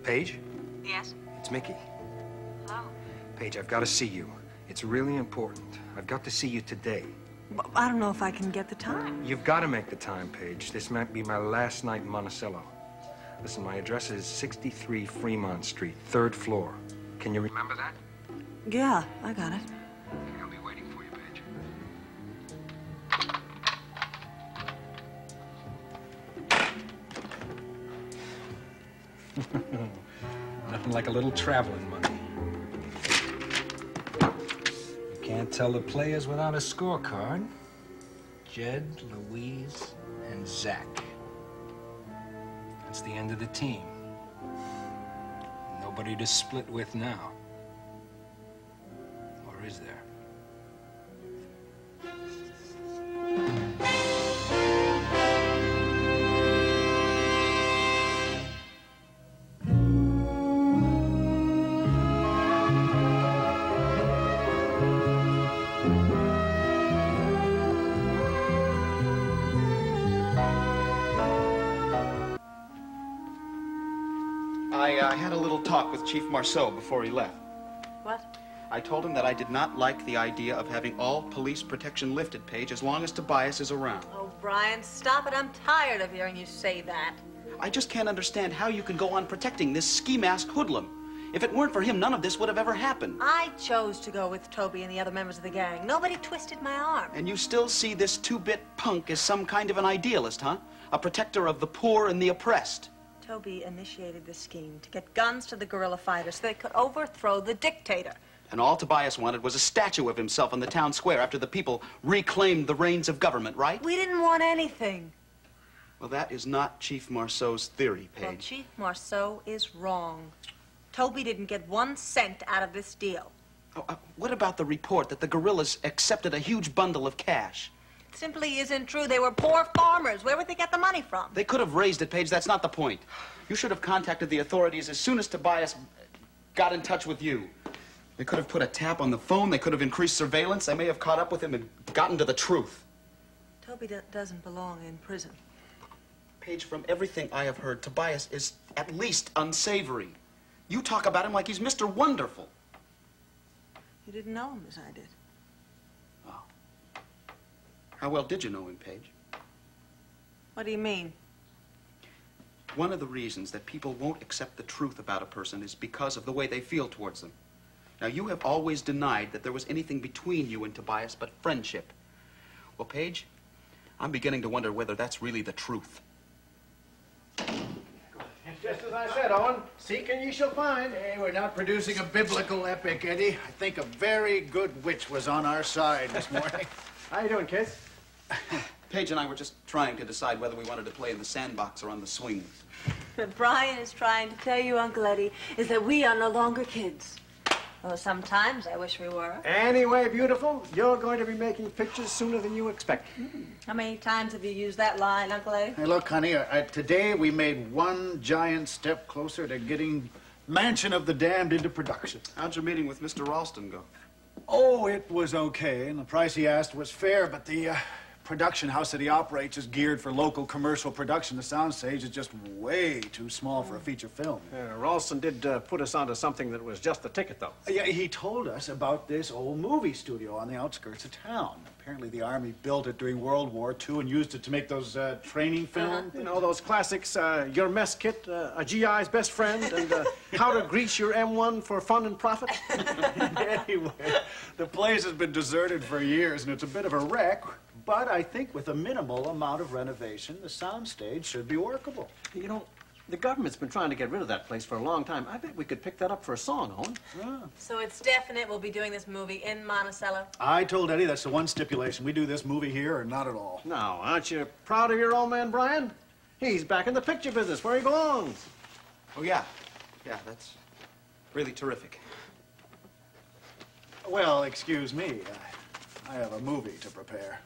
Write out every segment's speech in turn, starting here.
Paige? Yes? It's Mickey. Hello? Paige, I've got to see you. It's really important. I've got to see you today. Well, I don't know if I can get the time. You've got to make the time, Paige. This might be my last night in Monticello. Listen, my address is 63 Fremont Street, 3rd floor. Can you remember that? Yeah, I got it. I'll be waiting for you, Paige. Nothing like a little traveling money. You can't tell the players without a scorecard. Jed, Louise, and Zach. That's the end of the team. Nobody to split with now. Or is there? I had a little talk with Chief Marceau before he left. What? I told him that I did not like the idea of having all police protection lifted, Paige, as long as Tobias is around. Oh, Brian, stop it. I'm tired of hearing you say that. I just can't understand how you can go on protecting this ski-masked hoodlum. If it weren't for him, none of this would have ever happened. I chose to go with Toby and the other members of the gang. Nobody twisted my arm. And you still see this two-bit punk as some kind of an idealist, huh? A protector of the poor and the oppressed. Toby initiated this scheme to get guns to the guerrilla fighters so they could overthrow the dictator. And all Tobias wanted was a statue of himself on the town square after the people reclaimed the reins of government, right? We didn't want anything. Well, that is not Chief Marceau's theory, Paige. Well, Chief Marceau is wrong. Toby didn't get 1 cent out of this deal. Oh, what about the report that the guerrillas accepted a huge bundle of cash? It simply isn't true. They were poor farmers. Where would they get the money from? They could have raised it, Paige. That's not the point. You should have contacted the authorities as soon as Tobias got in touch with you. They could have put a tap on the phone. They could have increased surveillance. They may have caught up with him and gotten to the truth. Toby doesn't belong in prison. Paige, from everything I have heard, Tobias is at least unsavory. You talk about him like he's Mr. Wonderful. You didn't know him as I did. Oh. How well did you know him, Paige? What do you mean? One of the reasons that people won't accept the truth about a person is because of the way they feel towards them. Now, you have always denied that there was anything between you and Tobias but friendship. Well, Paige, I'm beginning to wonder whether that's really the truth. It's just as I said, Owen. Seek and ye shall find. Hey, we're not producing a biblical epic, Eddie. I think a very good witch was on our side this morning. How you doing, kids? Paige and I were just trying to decide whether we wanted to play in the sandbox or on the swings. What Brian is trying to tell you, Uncle Eddie, is that we are no longer kids. Well, sometimes I wish we were. Anyway, beautiful, you're going to be making pictures sooner than you expect. How many times have you used that line, Uncle Eddie? Hey, look, honey, today we made one giant step closer to getting Mansion of the Damned into production. How'd your meeting with Mr. Ralston go? Oh, it was okay, and the price he asked was fair, but the production house that he operates is geared for local commercial production. The soundstage is just way too small for a feature film. Ralston did put us onto something that was just the ticket, though. Yeah, he told us about this old movie studio on the outskirts of town. Apparently the Army built it during World War II and used it to make those training films. You know, those classics, Your Mess Kit, A GI's Best Friend, and How to Grease Your M1 for Fun and Profit. Anyway, the place has been deserted for years, and it's a bit of a wreck. But I think with a minimal amount of renovation, the soundstage should be workable. You know, the government's been trying to get rid of that place for a long time. I bet we could pick that up for a song, Owen. Yeah. So it's definite we'll be doing this movie in Monticello? I told Eddie that's the one stipulation. We do this movie here or not at all. Now, aren't you proud of your old man, Brian? He's back in the picture business where he belongs. Oh, yeah. Yeah, that's really terrific. Well, excuse me. I have a movie to prepare.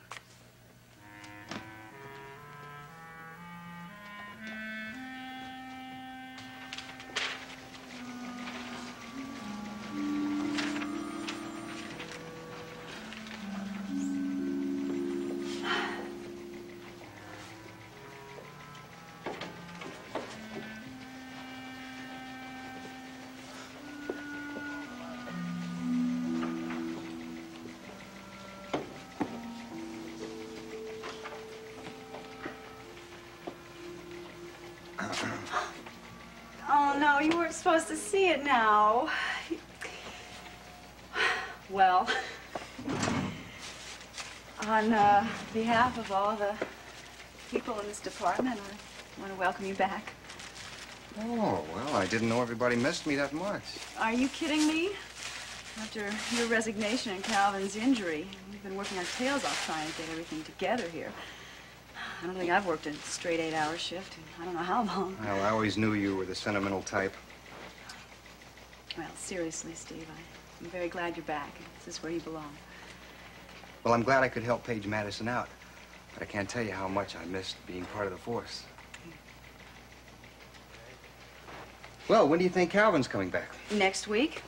no, you weren't supposed to see it now. Well, on behalf of all the people in this department, I want to welcome you back. Oh, well, I didn't know everybody missed me that much. Are you kidding me? After your resignation and Calvin's injury, we've been working our tails off trying to get everything together here. I don't think I've worked a straight 8-hour shift in I don't know how long. Well, I always knew you were the sentimental type. Well, seriously, Steve, I'm very glad you're back. This is where you belong. Well, I'm glad I could help Paige Madison out, but I can't tell you how much I missed being part of the force. Well, when do you think Calvin's coming back? Next week.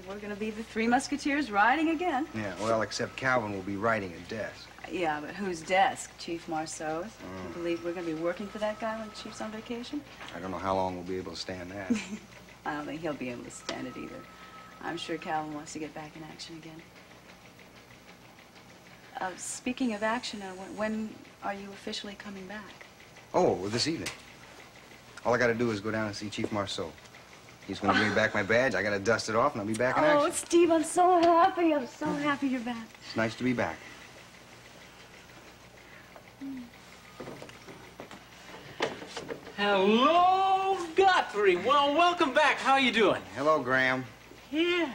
We're going to be the Three Musketeers riding again. Yeah, well, except Calvin will be writing a desk. Yeah, but whose desk? Chief Marceau's? You believe we're going to be working for that guy when the Chief's on vacation? I don't know how long we'll be able to stand that. I don't think he'll be able to stand it either. I'm sure Calvin wants to get back in action again. Speaking of action, when are you officially coming back? Oh, well, this evening. All I got to do is go down and see Chief Marceau. He's going to bring back my badge. I got to dust it off, and I'll be back in action. Oh, Steve, I'm so happy. I'm so happy you're back. It's nice to be back. Hello, Guthrie. Well, welcome back. How are you doing? Hello, Graham. Yeah.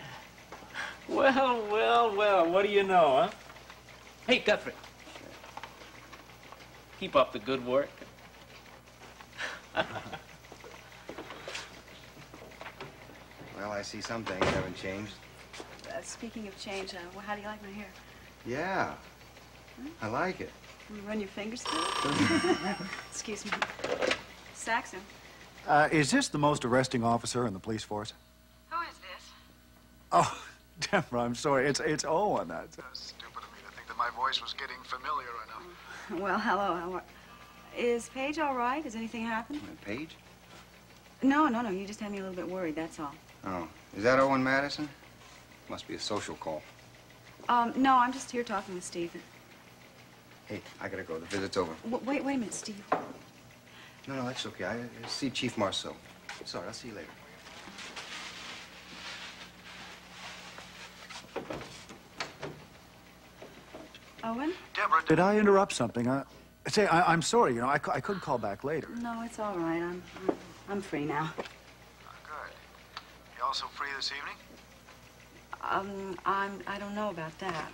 Well, what do you know, huh? Hey, Guthrie. Keep up the good work. Well, I see some things haven't changed. Speaking of change, how do you like my hair? Yeah, I like it. You run your fingers through it? Excuse me. Saxon. Is this the most arresting officer in the police force? Who is this? Oh, Deborah, I'm sorry. It's Owen. That's so stupid of me to think that my voice was getting familiar enough. Well, hello. Is Paige all right? Has anything happened? Paige? No. You just had me a little bit worried, that's all. Oh, is that Owen Madison? Must be a social call. No, I'm just here talking with Steve. Hey, I gotta go. The visit's over. Wait a minute, Steve. No, that's okay. I see Chief Marceau. Sorry, I'll see you later. Owen? Deborah, did I interrupt something? I'm sorry. You know, I could call back later. No, it's all right. I'm free now. Good. You also free this evening? I don't know about that.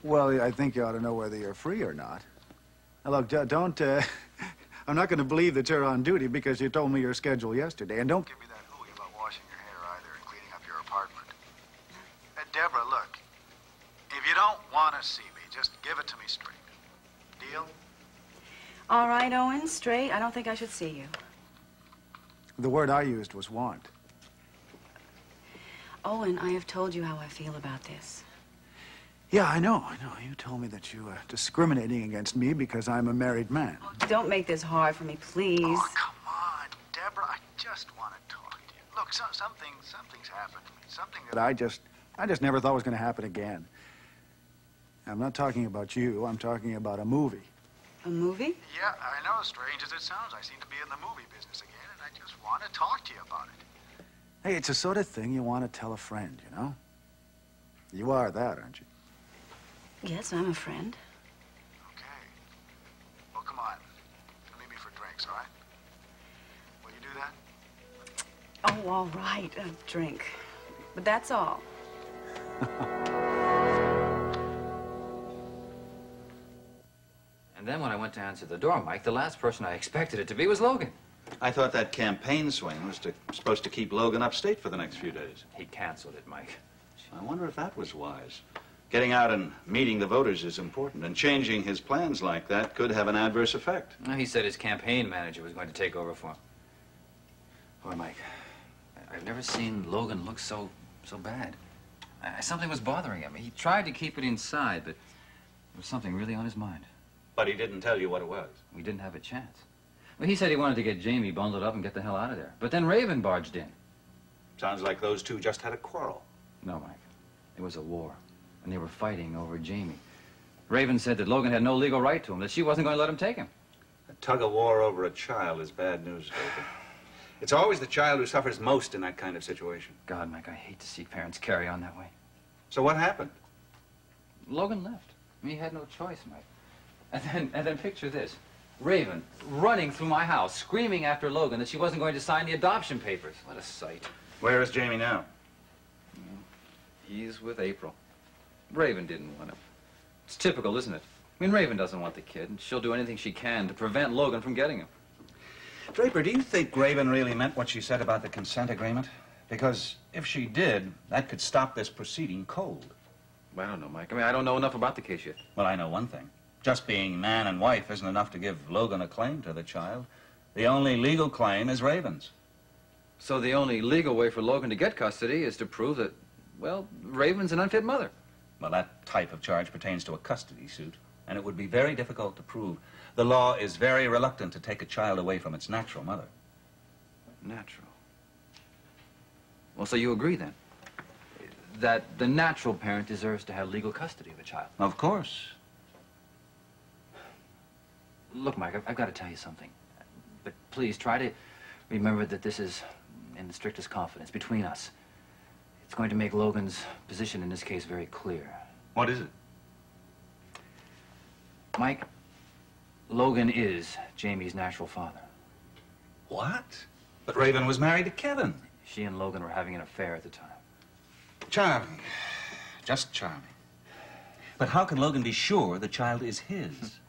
Well, I think you ought to know whether you're free or not. Now, look, don't, I'm not going to believe that you're on duty because you told me your schedule yesterday. And don't give me that hooey about washing your hair either and cleaning up your apartment. Deborah, look, if you don't want to see me, just give it to me straight. Deal? All right, Owen, straight. I don't think I should see you. The word I used was want. Owen, I have told you how I feel about this. Yeah, I know. You told me that you are discriminating against me because I'm a married man. Oh, don't make this hard for me, please. Oh, come on, Deborah. I just want to talk to you. Look, something's happened to me. Something that I just never thought was going to happen again. I'm not talking about you. I'm talking about a movie. A movie? Yeah, I know. Strange as it sounds, I seem to be in the movie business again, and I just want to talk to you about it. Hey, it's the sort of thing you want to tell a friend, you know? You are that, aren't you? Yes, I'm a friend. Okay. Well, come on. Meet me for drinks, all right? Will you do that? Oh, all right, a drink. But that's all. And then when I went to answer the door, Mike, the last person I expected it to be was Logan. I thought that campaign swing was supposed to keep Logan upstate for the next few days. He canceled it, Mike. I wonder if that was wise. Getting out and meeting the voters is important, and changing his plans like that could have an adverse effect. Well, he said his campaign manager was going to take over for him. Boy, Mike, I've never seen Logan look so bad. Something was bothering him. He tried to keep it inside, but there was something really on his mind. But he didn't tell you what it was. We didn't have a chance. Well, he said he wanted to get Jamie bundled up and get the hell out of there. But then Raven barged in. Sounds like those two just had a quarrel. No, Mike. It was a war. And they were fighting over Jamie. Raven said that Logan had no legal right to him, that she wasn't going to let him take him. A tug of war over a child is bad news, Logan. It's always the child who suffers most in that kind of situation. God, Mike, I hate to see parents carry on that way. So what happened? Logan left. He had no choice, Mike. And then picture this. Raven running through my house, screaming after Logan that she wasn't going to sign the adoption papers. What a sight. Where is Jamie now? He's with April. Raven didn't want him. It's typical, isn't it? I mean, Raven doesn't want the kid, and she'll do anything she can to prevent Logan from getting him. Draper, do you think Raven really meant what she said about the consent agreement? Because if she did, that could stop this proceeding cold. Well, I don't know, Mike. I mean, I don't know enough about the case yet. Well, I know one thing. Just being man and wife isn't enough to give Logan a claim to the child. The only legal claim is Raven's. So the only legal way for Logan to get custody is to prove that, well, Raven's an unfit mother. Well, that type of charge pertains to a custody suit, and it would be very difficult to prove. The law is very reluctant to take a child away from its natural mother. Natural? Well, so you agree, then, that the natural parent deserves to have legal custody of a child? Of course. Look, Mike, I've got to tell you something. But please, try to remember that this is in the strictest confidence between us. It's going to make Logan's position in this case very clear. What is it? Mike, Logan is Jamie's natural father. What? But Raven was married to Kevin. She and Logan were having an affair at the time. Charming. Just charming. But how can Logan be sure the child is his?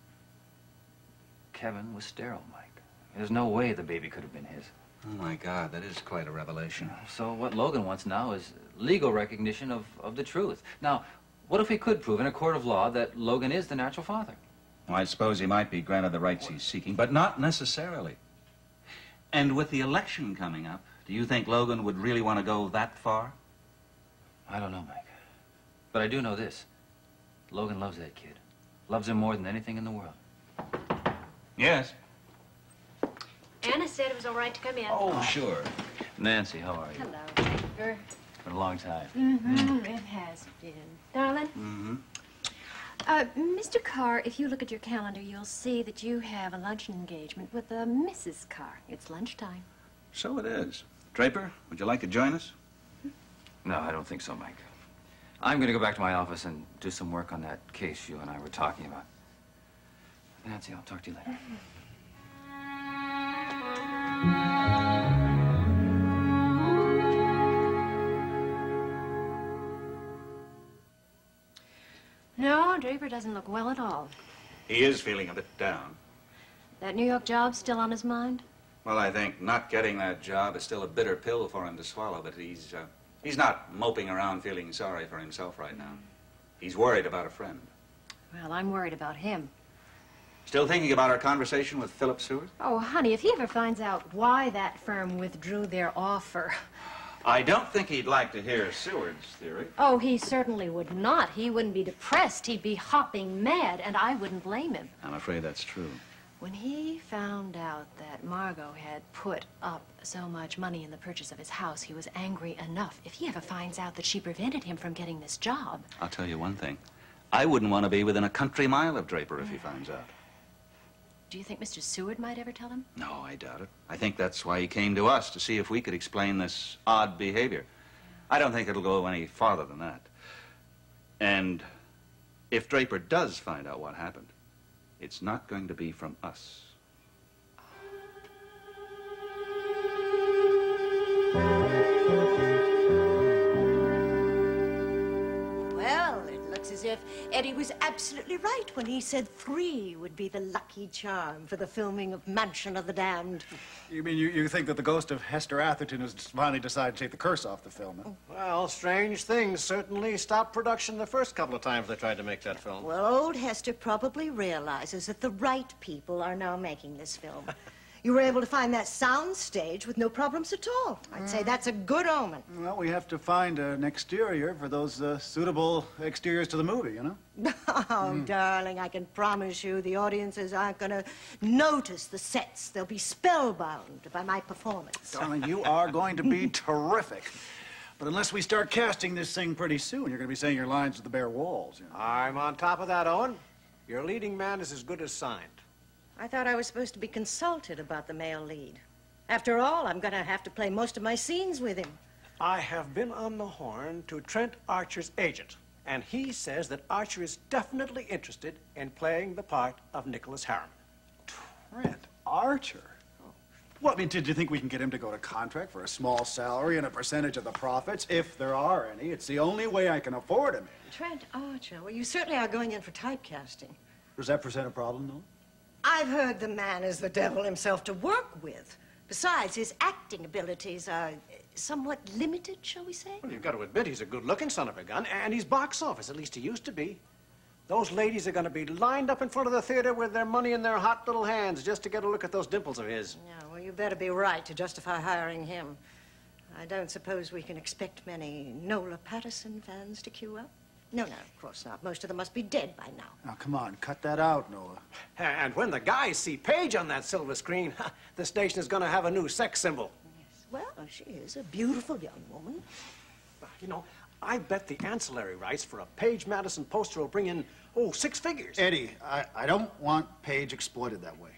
Kevin was sterile, Mike. There's no way the baby could have been his. Oh, my God, that is quite a revelation. So what Logan wants now is legal recognition of the truth. Now, what if we could prove in a court of law that Logan is the natural father? Well, I suppose he might be granted the rights he's seeking, but not necessarily. And with the election coming up, do you think Logan would really want to go that far? I don't know, Mike. But I do know this. Logan loves that kid. Loves him more than anything in the world. Yes. Anna said it was all right to come in. Oh, sure. Nancy, how are you? Hello, Draper. It's been a long time. It has been. Darling? Mr. Carr, if you look at your calendar, you'll see that you have a luncheon engagement with Mrs. Carr. It's lunchtime. So it is. Draper, would you like to join us? No, I don't think so, Mike. I'm going to go back to my office and do some work on that case you and I were talking about. Nancy, I'll talk to you later. No, Draper doesn't look well at all. He is feeling a bit down. That New York job's still on his mind? Well, I think not getting that job is still a bitter pill for him to swallow, but he's not moping around feeling sorry for himself right now. He's worried about a friend. Well, I'm worried about him. Still thinking about our conversation with Philip Seward? Oh, honey, if he ever finds out why that firm withdrew their offer... I don't think he'd like to hear Seward's theory. Oh, he certainly would not. He wouldn't be depressed. He'd be hopping mad, and I wouldn't blame him. I'm afraid that's true. When he found out that Margot had put up so much money in the purchase of his house, he was angry enough. If he ever finds out that she prevented him from getting this job... I'll tell you one thing. I wouldn't want to be within a country mile of Draper if he finds out. Do you think Mr. Seward might ever tell him? No, I doubt it. I think that's why he came to us, to see if we could explain this odd behavior. I don't think it'll go any farther than that. And if Draper does find out what happened, it's not going to be from us. Well, it looks as if Eddie was absolutely right when he said 3 would be the lucky charm for the filming of Mansion of the Damned. You mean you think that the ghost of Hester Atherton has finally decided to take the curse off the film? Huh? Well, strange things certainly stopped production the first couple of times they tried to make that film. Well, old Hester probably realizes that the right people are now making this film. You were able to find that sound stage with no problems at all. I'd say that's a good omen. Well, we have to find an exterior for those suitable exteriors to the movie, you know? Oh, darling, I can promise you the audiences aren't going to notice the sets. They'll be spellbound by my performance. Darling, you are going to be terrific. But unless we start casting this thing pretty soon, you're going to be saying your lines with the bare walls. You know? I'm on top of that, Owen. Your leading man is as good as signed. I thought I was supposed to be consulted about the male lead. After all, I'm going to have to play most of my scenes with him. I have been on the horn to Trent Archer's agent, and he says that Archer is definitely interested in playing the part of Nicholas Harriman. Trent Archer? Well, I mean, did you think we can get him to go to contract for a small salary and a percentage of the profits, if there are any? It's the only way I can afford him. Trent Archer? Well, you certainly are going in for typecasting. Does that present a problem, though? I've heard the man is the devil himself to work with. Besides, his acting abilities are somewhat limited, shall we say? Well, you've got to admit he's a good-looking son of a gun, and he's box office, at least he used to be. Those ladies are going to be lined up in front of the theater with their money in their hot little hands just to get a look at those dimples of his. Yeah, well, you better be right to justify hiring him. I don't suppose we can expect many Nola Patterson fans to queue up. No, of course not. Most of them must be dead by now. Now, come on, cut that out, Nola. And when the guys see Paige on that silver screen, the station is going to have a new sex symbol. Yes. Well, she is a beautiful young woman. You know, I bet the ancillary rights for a Paige Madison poster will bring in, 6 figures. Eddie, I don't want Paige exploited that way.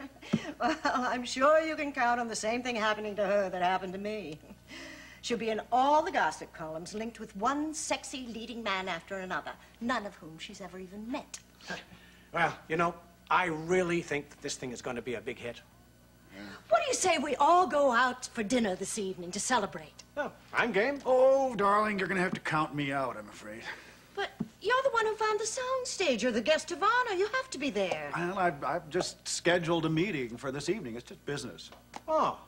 Well, I'm sure you can count on the same thing happening to her that happened to me. She'll be in all the gossip columns linked with one sexy leading man after another, none of whom she's ever even met. Well, you know, I really think that this thing is going to be a big hit. What do you say we all go out for dinner this evening to celebrate? Oh, I'm game. Oh, darling, you're going to have to count me out, I'm afraid. But you're the one who found the sound stage. You're the guest of honor. You have to be there. Well, I've just scheduled a meeting for this evening. It's just business. Oh,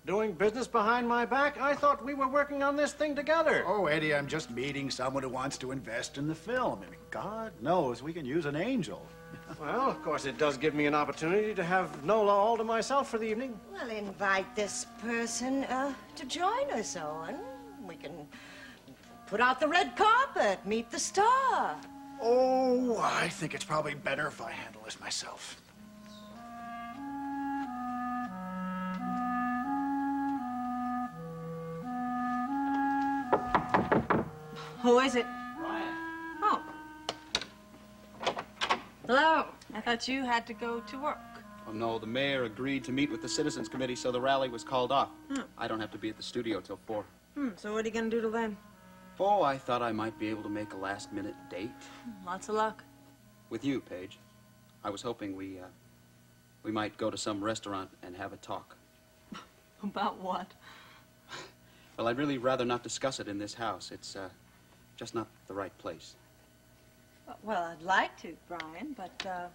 doing business behind my back? I thought we were working on this thing together. Oh, Eddie, I'm just meeting someone who wants to invest in the film. I mean, God knows we can use an angel. Well, of course, it does give me an opportunity to have Nola all to myself for the evening. Well, invite this person to join us, Owen. We can put out the red carpet, meet the star. Oh, I think it's probably better if I handle this myself. Who is it? Ryan. Oh. Hello. I thought you had to go to work. Oh, no, the mayor agreed to meet with the Citizens Committee, so the rally was called off. I don't have to be at the studio till 4. So what are you going to do till then? Oh, I thought I might be able to make a last-minute date. Lots of luck. With you, Paige. I was hoping we might go to some restaurant and have a talk. About what? Well, I'd really rather not discuss it in this house. It's, just not the right place. Well, I'd like to, Brian, but,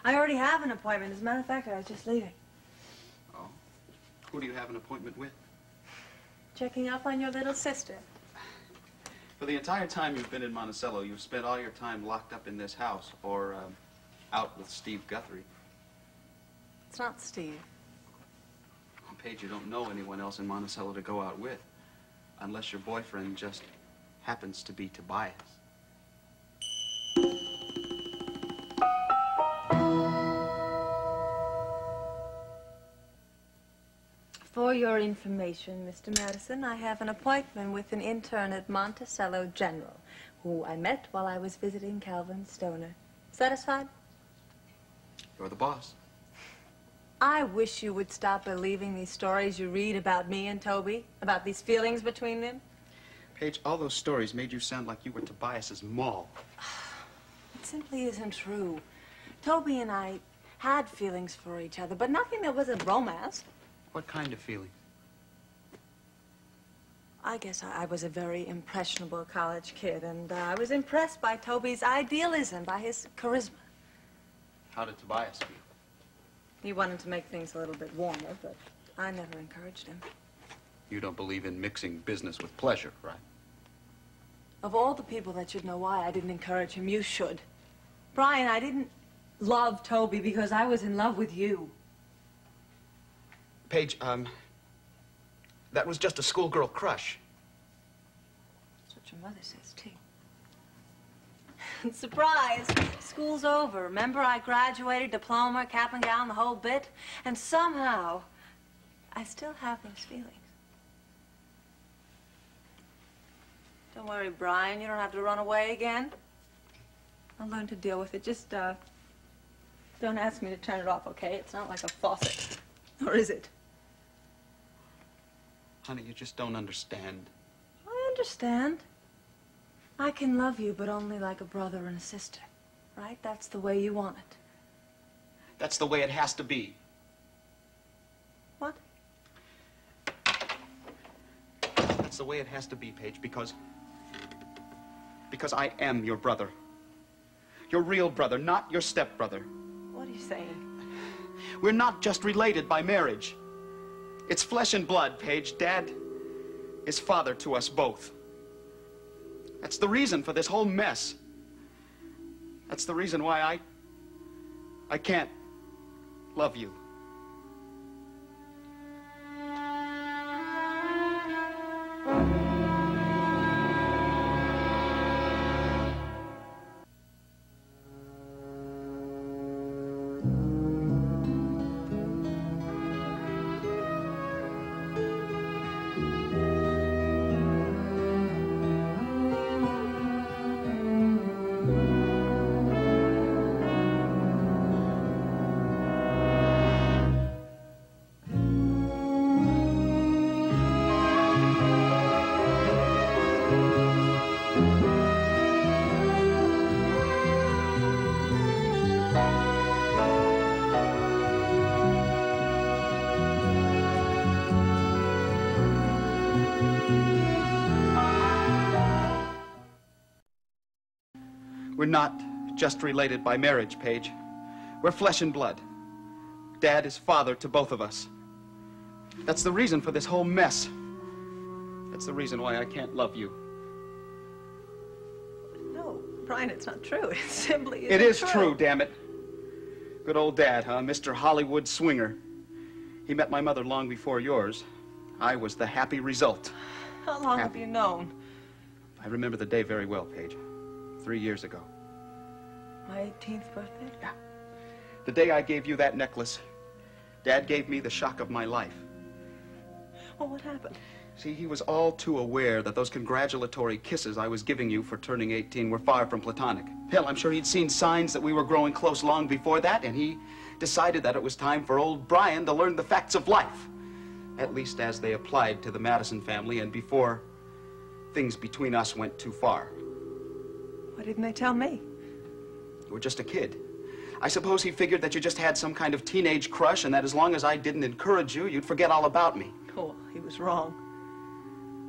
I already have an appointment. As a matter of fact, I was just leaving. Oh? Who do you have an appointment with? Checking up on your little sister. For the entire time you've been in Monticello, you've spent all your time locked up in this house or, out with Steve Guthrie. It's not Steve. Oh, Paige, you don't know anyone else in Monticello to go out with. Unless your boyfriend just happens to be Tobias. For your information, Mr. Madison, I have an appointment with an intern at Monticello General, who I met while I was visiting Calvin Stoner. Satisfied? You're the boss. I wish you would stop believing these stories you read about me and Toby, about these feelings between them. Paige, all those stories made you sound like you were Tobias's Moll. It simply isn't true. Toby and I had feelings for each other, but nothing that wasn't romance. What kind of feeling? I guess I was a very impressionable college kid, and I was impressed by Toby's idealism, by his charisma. How did Tobias feel? He wanted to make things a little bit warmer, but I never encouraged him. You don't believe in mixing business with pleasure, right? Of all the people that should know why I didn't encourage him, you should. Brian, I didn't love Toby because I was in love with you. Paige, that was just a schoolgirl crush. That's what your mother says, too. Surprise! School's over. Remember, I graduated, diploma, cap and gown, the whole bit? And somehow, I still have those feelings. Don't worry, Brian. You don't have to run away again. I'll learn to deal with it. Just, don't ask me to turn it off, okay? It's not like a faucet. Or is it? Honey, you just don't understand. I understand. I can love you, but only like a brother and a sister. Right? That's the way you want it. That's the way it has to be. What? That's the way it has to be, Paige, because I am your brother. Your real brother, not your stepbrother. What are you saying? We're not just related by marriage. It's flesh and blood, Paige. Dad is father to us both. That's the reason for this whole mess. That's the reason why I can't love you. We're not just related by marriage, Paige. We're flesh and blood. Dad is father to both of us. That's the reason for this whole mess. That's the reason why I can't love you. No, Brian, it's not true. It simply It is true, damn it. Good old Dad, huh? Mr. Hollywood swinger. He met my mother long before yours. I was the happy result. How long have you known? I remember the day very well, Paige. 3 years ago. My 18th birthday? Yeah. The day I gave you that necklace, Dad gave me the shock of my life. Well, what happened? See, he was all too aware that those congratulatory kisses I was giving you for turning 18 were far from platonic. Hell, I'm sure he'd seen signs that we were growing close long before that, and he decided that it was time for old Brian to learn the facts of life. At least as they applied to the Madison family and before things between us went too far. Why didn't they tell me? You were just a kid. I suppose he figured that you just had some kind of teenage crush and that as long as I didn't encourage you, you'd forget all about me. Oh, he was wrong.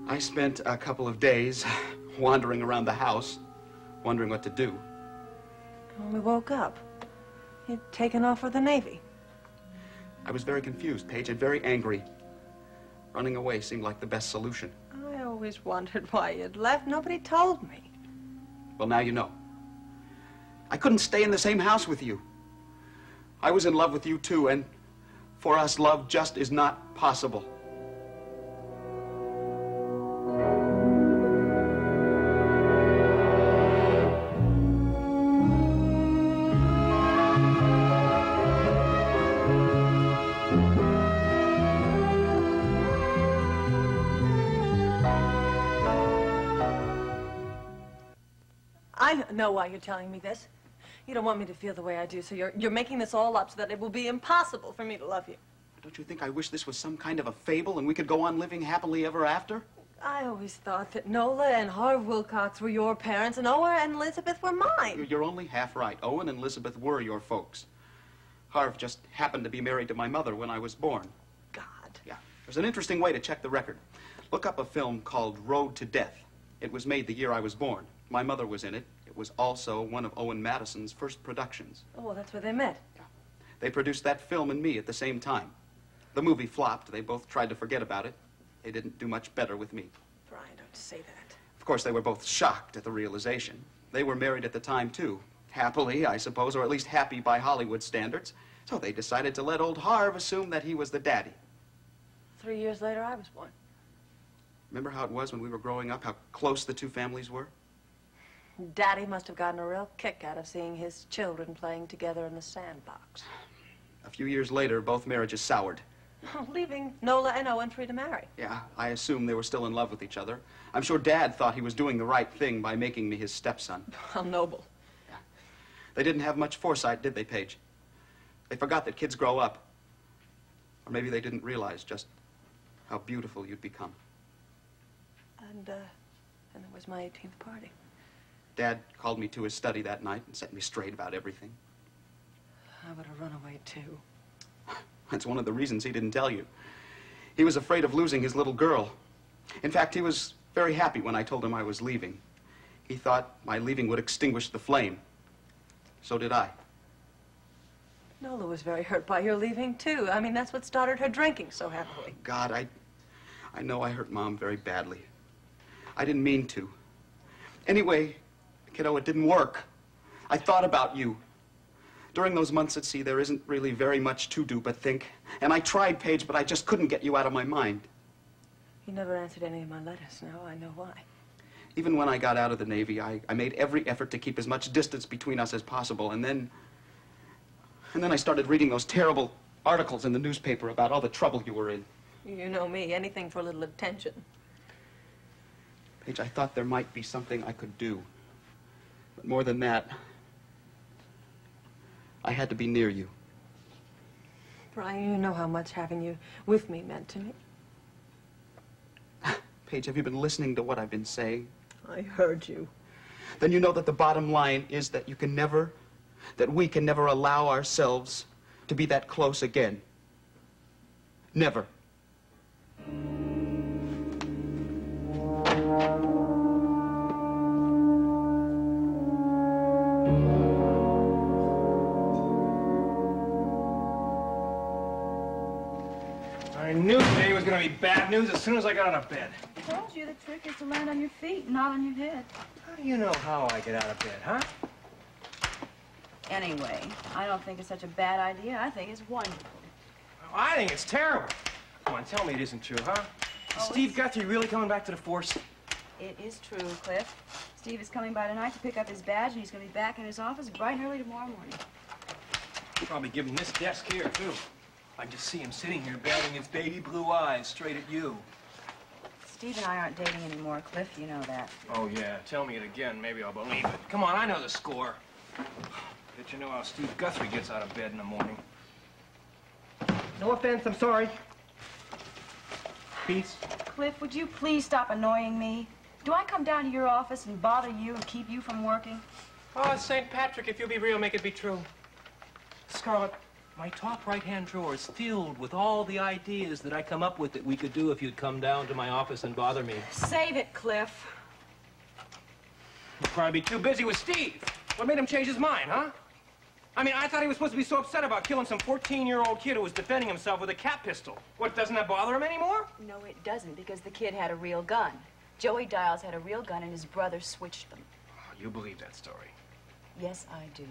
I spent a couple of days wandering around the house, wondering what to do. When we woke up, he'd taken off for the Navy. I was very confused, Paige, and very angry. Running away seemed like the best solution. I always wondered why you'd left. Nobody told me. Well, now you know. I couldn't stay in the same house with you. I was in love with you, too, and for us, love just is not possible. I know why you're telling me this. You don't want me to feel the way I do, so you're making this all up so that it will be impossible for me to love you. Don't you think I wish this was some kind of a fable and we could go on living happily ever after? I always thought that Nola and Harv Wilcox were your parents and Owen and Elizabeth were mine. You're only half right. Owen and Elizabeth were your folks. Harv just happened to be married to my mother when I was born. God. Yeah. There's an interesting way to check the record. Look up a film called Road to Death. It was made the year I was born. My mother was in it. It was also one of Owen Madison's first productions. Oh, well, that's where they met. Yeah. They produced that film and me at the same time. The movie flopped. They both tried to forget about it. They didn't do much better with me. Brian, don't say that. Of course, they were both shocked at the realization. They were married at the time, too. Happily, I suppose, or at least happy by Hollywood standards. So they decided to let old Harv assume that he was the daddy. 3 years later, I was born. Remember how it was when we were growing up, how close the two families were? Daddy must have gotten a real kick out of seeing his children playing together in the sandbox. A few years later, both marriages soured. Leaving Nola and Owen free to marry. Yeah, I assume they were still in love with each other. I'm sure Dad thought he was doing the right thing by making me his stepson. How noble. Yeah. They didn't have much foresight, did they, Paige? They forgot that kids grow up. Or maybe they didn't realize just how beautiful you'd become. And it was my 18th party. Dad called me to his study that night and set me straight about everything. I would have run away, too. That's one of the reasons he didn't tell you. He was afraid of losing his little girl. In fact, he was very happy when I told him I was leaving. He thought my leaving would extinguish the flame. So did I. Nola was very hurt by your leaving, too. I mean, that's what started her drinking so heavily. God, I know I hurt Mom very badly. I didn't mean to. Anyway, kiddo, it didn't work. I thought about you. During those months at sea, there isn't really very much to do but think. And I tried, Paige, but I just couldn't get you out of my mind. You never answered any of my letters. Now I know why. Even when I got out of the Navy, I made every effort to keep as much distance between us as possible. And then I started reading those terrible articles in the newspaper about all the trouble you were in. You know me, anything for a little attention. Paige, I thought there might be something I could do. But more than that, I had to be near you. Brian, you know how much having you with me meant to me. Paige, have you been listening to what I've been saying? I heard you. Then you know that the bottom line is that we can never allow ourselves to be that close again. Never. I knew today was going to be bad news as soon as I got out of bed. I told you the trick is to land on your feet, not on your head. How do you know how I get out of bed, huh? Anyway, I don't think it's such a bad idea. I think it's wonderful. I think it's terrible. Come on, tell me it isn't true, huh? Is Steve Guthrie really coming back to the force? It is true, Cliff. Steve is coming by tonight to pick up his badge, and he's going to be back in his office bright and early tomorrow morning. Probably give him this desk here, too. I just see him sitting here batting his baby blue eyes straight at you. Steve and I aren't dating anymore, Cliff. You know that. Oh, yeah. Tell me it again. Maybe I'll believe it. Come on, I know the score. Bet you know how Steve Guthrie gets out of bed in the morning. No offense, I'm sorry. Peace. Cliff, would you please stop annoying me? Do I come down to your office and bother you and keep you from working? Oh, St. Patrick, if you'll be real, make it be true. Scarlett, my top right-hand drawer is filled with all the ideas that I come up with that we could do if you'd come down to my office and bother me. Save it, Cliff. You'd probably be too busy with Steve. What made him change his mind, huh? I mean, I thought he was supposed to be so upset about killing some 14-year-old kid who was defending himself with a cat pistol. What, doesn't that bother him anymore? No, it doesn't, because the kid had a real gun. Joey Dials had a real gun, and his brother switched them. Oh, you believe that story? Yes, I do.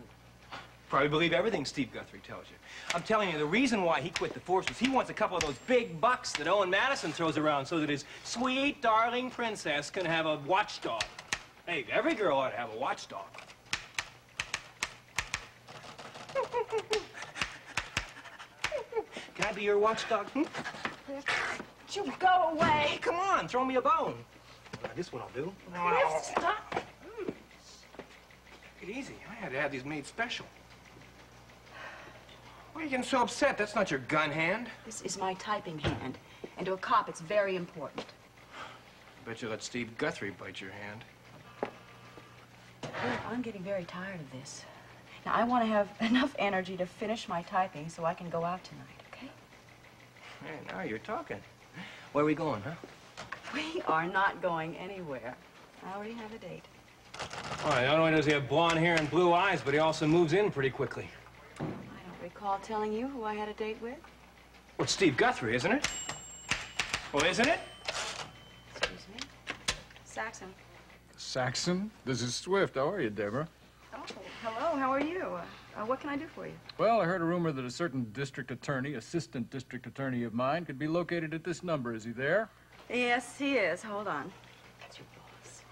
Probably believe everything Steve Guthrie tells you. I'm telling you, the reason why he quit the force was he wants a couple of those big bucks that Owen Madison throws around so that his sweet, darling princess can have a watchdog. Hey, every girl ought to have a watchdog. Can I be your watchdog? You go away. Hey, come on, throw me a bone. This one I'll do. Stop. Take it easy. I had to have these made special. Why are you getting so upset? That's not your gun hand. This is my typing hand. And to a cop, it's very important. Bet you let Steve Guthrie bite your hand. Cliff, I'm getting very tired of this. Now, I want to have enough energy to finish my typing so I can go out tonight, okay? Hey, now you're talking. Where are we going, huh? We are not going anywhere. I already have a date. All right, not only does he have blonde hair and blue eyes, but he also moves in pretty quickly. I don't recall telling you who I had a date with. Well, it's Steve Guthrie, isn't it? Well, isn't it? Excuse me. Saxon. Saxon, this is Swift. How are you, Deborah? Oh, hello. How are you? What can I do for you? Well, I heard a rumor that a certain district attorney, assistant district attorney of mine, could be located at this number. Is he there? Yes, he is. Hold on. That's your boss.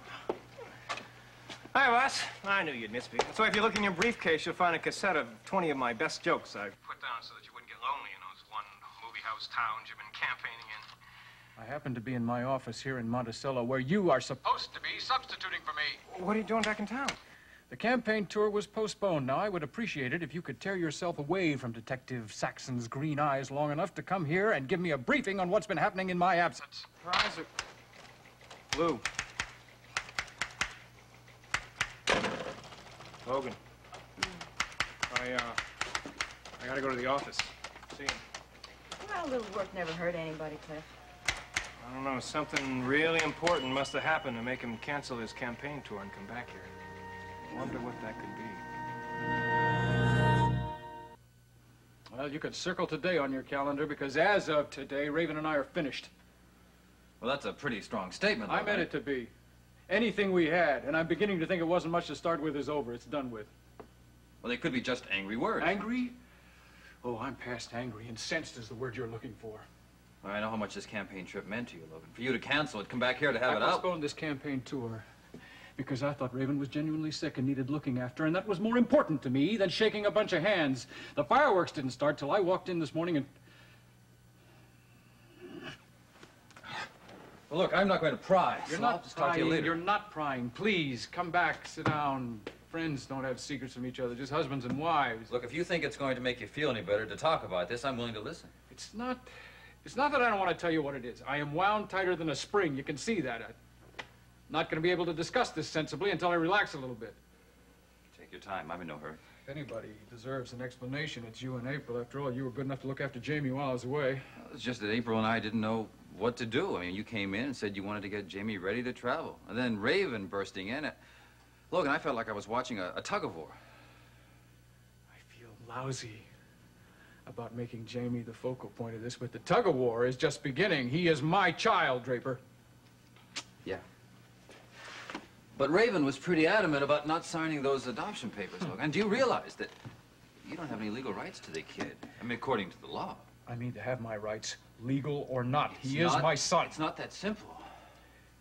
Hi, boss. I knew you'd miss me. So if you look in your briefcase, you'll find a cassette of 20 of my best jokes I've put down so that you wouldn't get lonely in those one movie house towns you've been campaigning in. I happen to be in my office here in Monticello, where you are supposed to be substituting for me. What are you doing back in town? The campaign tour was postponed. Now, I would appreciate it if you could tear yourself away from Detective Saxon's green eyes long enough to come here and give me a briefing on what's been happening in my absence. Surprise or... Lou. Logan. I gotta go to the office. See him. Well, a little work never hurt anybody, Cliff. I don't know. Something really important must have happened to make him cancel his campaign tour and come back here. I wonder what that could be. Well, you could circle today on your calendar because as of today, Raven and I are finished. Well, that's a pretty strong statement, though, I meant right? it to be. Anything we had, and I'm beginning to think it wasn't much to start with, is over. It's done with. Well, they could be just angry words. Angry? Oh, I'm past angry. Incensed is the word you're looking for. Well, I know how much this campaign trip meant to you, Logan. For you to cancel it, come back here to have it I out. postponed this campaign tour because I thought Raven was genuinely sick and needed looking after, and that was more important to me than shaking a bunch of hands. The fireworks didn't start till I walked in this morning and... Well, look, I'm not going to pry. You're so I'll not just talk to you prying. later. You're not prying. Please, come back, sit down. Friends don't have secrets from each other, just husbands and wives. Look, if you think it's going to make you feel any better to talk about this, I'm willing to listen. It's not that I don't want to tell you what it is. I am wound tighter than a spring. You can see that. I'm not going to be able to discuss this sensibly until I relax a little bit. Take your time. I'm in no hurry. If anybody deserves an explanation, it's you and April. After all, you were good enough to look after Jamie while I was away. Well, it's just that April and I didn't know what to do. I mean, you came in and said you wanted to get Jamie ready to travel. And then Raven bursting in. Logan, I felt like I was watching a tug-of-war. I feel lousy about making Jamie the focal point of this, but the tug-of-war is just beginning. He is my child, Draper. Yeah. But Raven was pretty adamant about not signing those adoption papers, Logan. And do you realize that you don't have any legal rights to the kid? I mean, according to the law. I mean to have my rights, legal or not. He It's is not- my son. It's not that simple.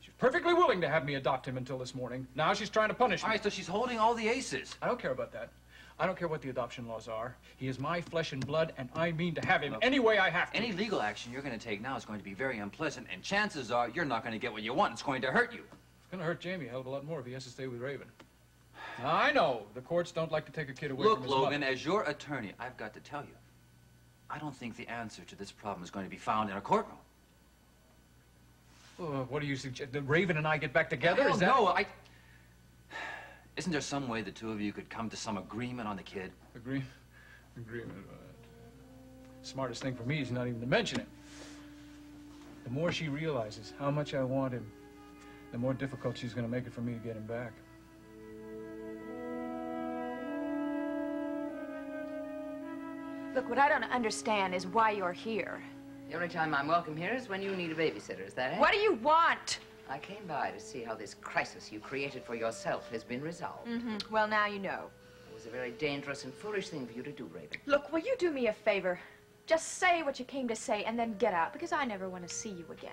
She's perfectly willing to have me adopt him until this morning. Now she's trying to punish me. All right, so she's holding all the aces. I don't care about that. I don't care what the adoption laws are. He is my flesh and blood, and I mean to have him any way I have to. Any legal action you're going to take now is going to be very unpleasant, and chances are you're not going to get what you want. It's going to hurt you. It's going to hurt Jamie a hell of a lot more if he has to stay with Raven. Now, I know the courts don't like to take a kid away Look, from his Logan, mother. as your attorney, I've got to tell you, I don't think the answer to this problem is going to be found in a courtroom. What do you suggest? That Raven and I get back together? Hell Is that... no, Isn't there some way the two of you could come to some agreement on the kid? Agreement? Smartest thing for me is not even to mention it. The more she realizes how much I want him, the more difficult she's going to make it for me to get him back. Look, what I don't understand is why you're here. The only time I'm welcome here is when you need a babysitter, is that it? What do you want? I came by to see how this crisis you created for yourself has been resolved. Well, now you know. It was a very dangerous and foolish thing for you to do, Raven. Look, will you do me a favor? Just say what you came to say and then get out, because I never want to see you again.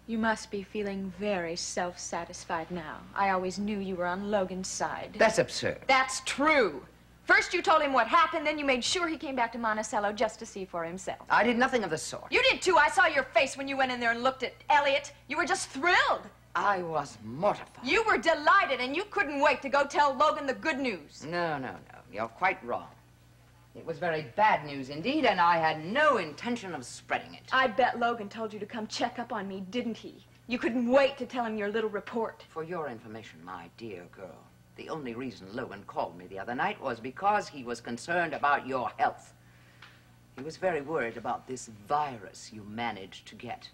You must be feeling very self-satisfied now. I always knew you were on Logan's side. That's absurd. That's true. First you told him what happened, then you made sure he came back to Monticello just to see for himself. I did nothing of the sort. You did too. I saw your face when you went in there and looked at Elliot. You were just thrilled. I was mortified. You were delighted, and you couldn't wait to go tell Logan the good news. No. You're quite wrong. It was very bad news indeed, and I had no intention of spreading it. I bet Logan told you to come check up on me, didn't he? You couldn't wait to tell him your little report. For your information, my dear girl, the only reason Logan called me the other night was because he was concerned about your health. He was very worried about this virus you managed to get,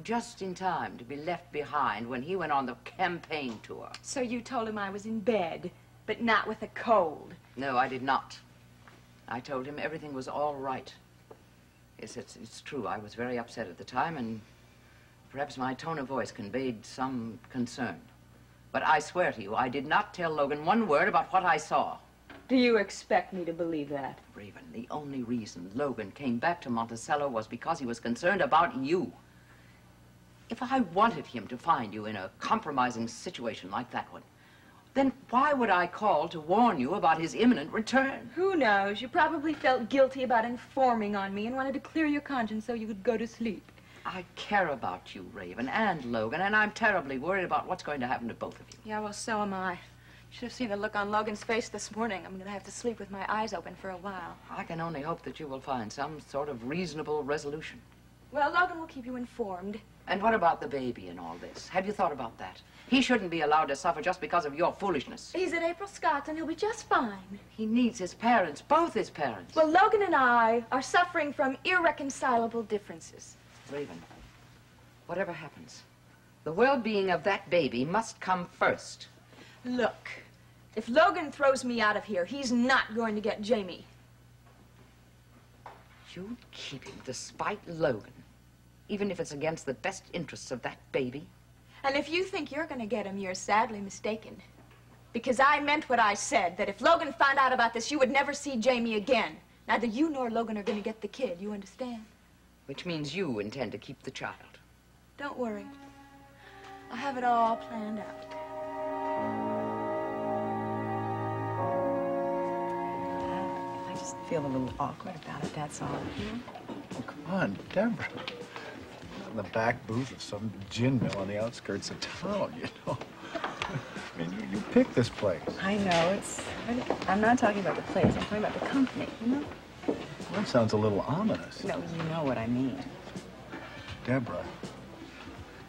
just in time to be left behind when he went on the campaign tour. So you told him I was in bed, but not with a cold. No, I did not. I told him everything was all right. Yes, it's true. I was very upset at the time, and perhaps my tone of voice conveyed some concern. But I swear to you, I did not tell Logan one word about what I saw. Do you expect me to believe that? Raven, the only reason Logan came back to Monticello was because he was concerned about you. If I wanted him to find you in a compromising situation like that one, Then why would I call to warn you about his imminent return? Who knows? You probably felt guilty about informing on me and wanted to clear your conscience so you could go to sleep. I care about you, Raven, and Logan, and I'm terribly worried about what's going to happen to both of you. Yeah, well, so am I. Should have seen the look on Logan's face this morning. I'm gonna have to sleep with my eyes open for a while. I can only hope that you will find some sort of reasonable resolution. Well, Logan will keep you informed. And what about the baby in all this? Have you thought about that? He shouldn't be allowed to suffer just because of your foolishness. He's at April Scott's and he'll be just fine. He needs his parents, both his parents. Well, Logan and I are suffering from irreconcilable differences. Raven, whatever happens, the well-being of that baby must come first. Look, if Logan throws me out of here, he's not going to get Jamie. You keep him despite Logan, even if it's against the best interests of that baby? And if you think you're going to get him, you're sadly mistaken. Because I meant what I said, that if Logan found out about this, you would never see Jamie again. Neither you nor Logan are going to get the kid, you understand? Which means you intend to keep the child. Don't worry. I have it all planned out. I just feel a little awkward about it, that's all. Oh, come on, Deborah. In the back booth of some gin mill on the outskirts of town, you know. I mean, you picked this place. I know, I'm not talking about the place, I'm talking about the company, you know? Well, that sounds a little ominous. No, you know what I mean. Deborah,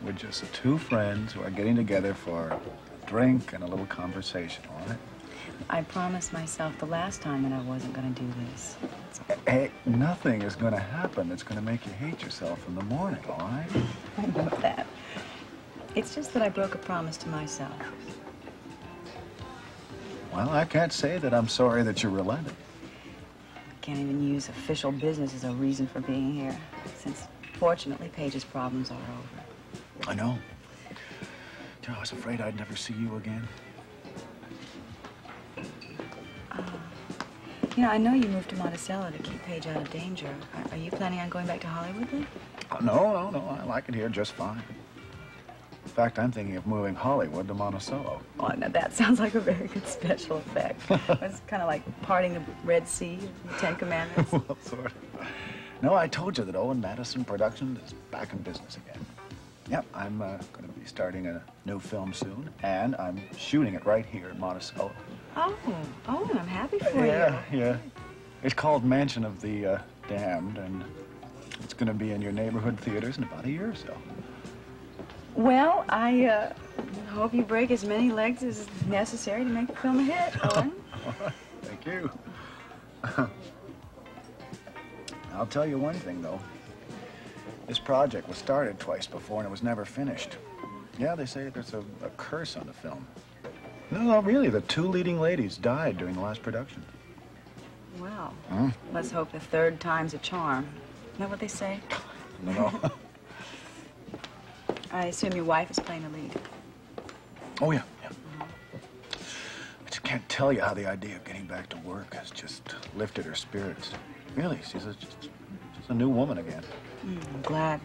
we're just two friends who are getting together for a drink and a little conversation, all right? I promised myself the last time that I wasn't going to do this. Hey, nothing is going to happen that's going to make you hate yourself in the morning, all right? I know that. It's just that I broke a promise to myself. Well, I can't say that I'm sorry that you relented. Can't even use official business as a reason for being here, since fortunately Paige's problems are over. I know. I was afraid I'd never see you again. You know, I know you moved to Monticello to keep Paige out of danger. Are you planning on going back to Hollywood then? No. I like it here just fine. In fact, I'm thinking of moving Hollywood to Monticello. Oh, now that sounds like a very good special effect. It's kind of like parting the Red Sea, the Ten Commandments. Well, sort of. No, I told you that Owen Madison Productions is back in business again. Yep, I'm going to be starting a new film soon, and I'm shooting it right here in Monticello. Oh, and I'm happy for you. Yeah. It's called Mansion of the Damned, and it's going to be in your neighborhood theaters in about a year or so. Well, I hope you break as many legs as necessary to make the film a hit, Owen. Thank you. I'll tell you one thing, though. This project was started twice before, and it was never finished. Yeah, they say there's a curse on the film. No, really, the two leading ladies died during the last production. Well, let's hope the third time's a charm. Isn't that what they say? No. I assume your wife is playing the lead. Oh, yeah. I just can't tell you how the idea of getting back to work has just lifted her spirits. Really, she's just a new woman again. I'm glad.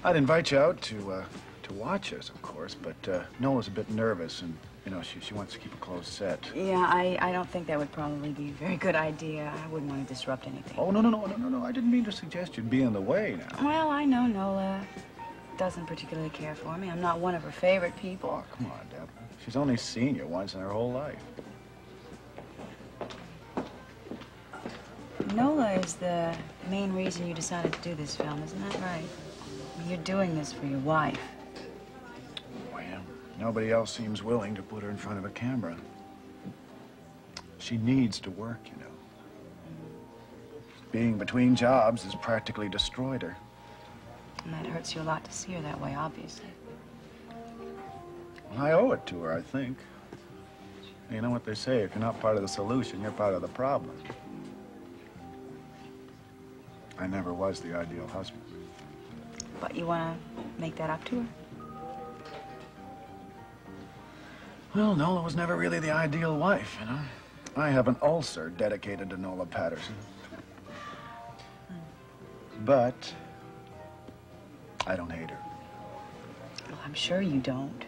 I'd invite you out to watch us, of course, but Nola's a bit nervous, and, you know, she wants to keep a closed set. Yeah, I don't think that would probably be a very good idea. I wouldn't want to disrupt anything. Oh, no. I didn't mean to suggest you'd be in the way now. Well, I know Nola doesn't particularly care for me. I'm not one of her favorite people. Oh, come on, Deborah. She's only seen you once in her whole life. Nola is the main reason you decided to do this film, isn't that right? I mean, you're doing this for your wife. Well, nobody else seems willing to put her in front of a camera. She needs to work, you know. Being between jobs has practically destroyed her. And that hurts you a lot to see her that way, obviously. Well, I owe it to her, I think. You know what they say, if you're not part of the solution, you're part of the problem. I never was the ideal husband. But you want to make that up to her? Well, Nola was never really the ideal wife, you know. I have an ulcer dedicated to Nola Patterson. But I don't hate her. Well, I'm sure you don't.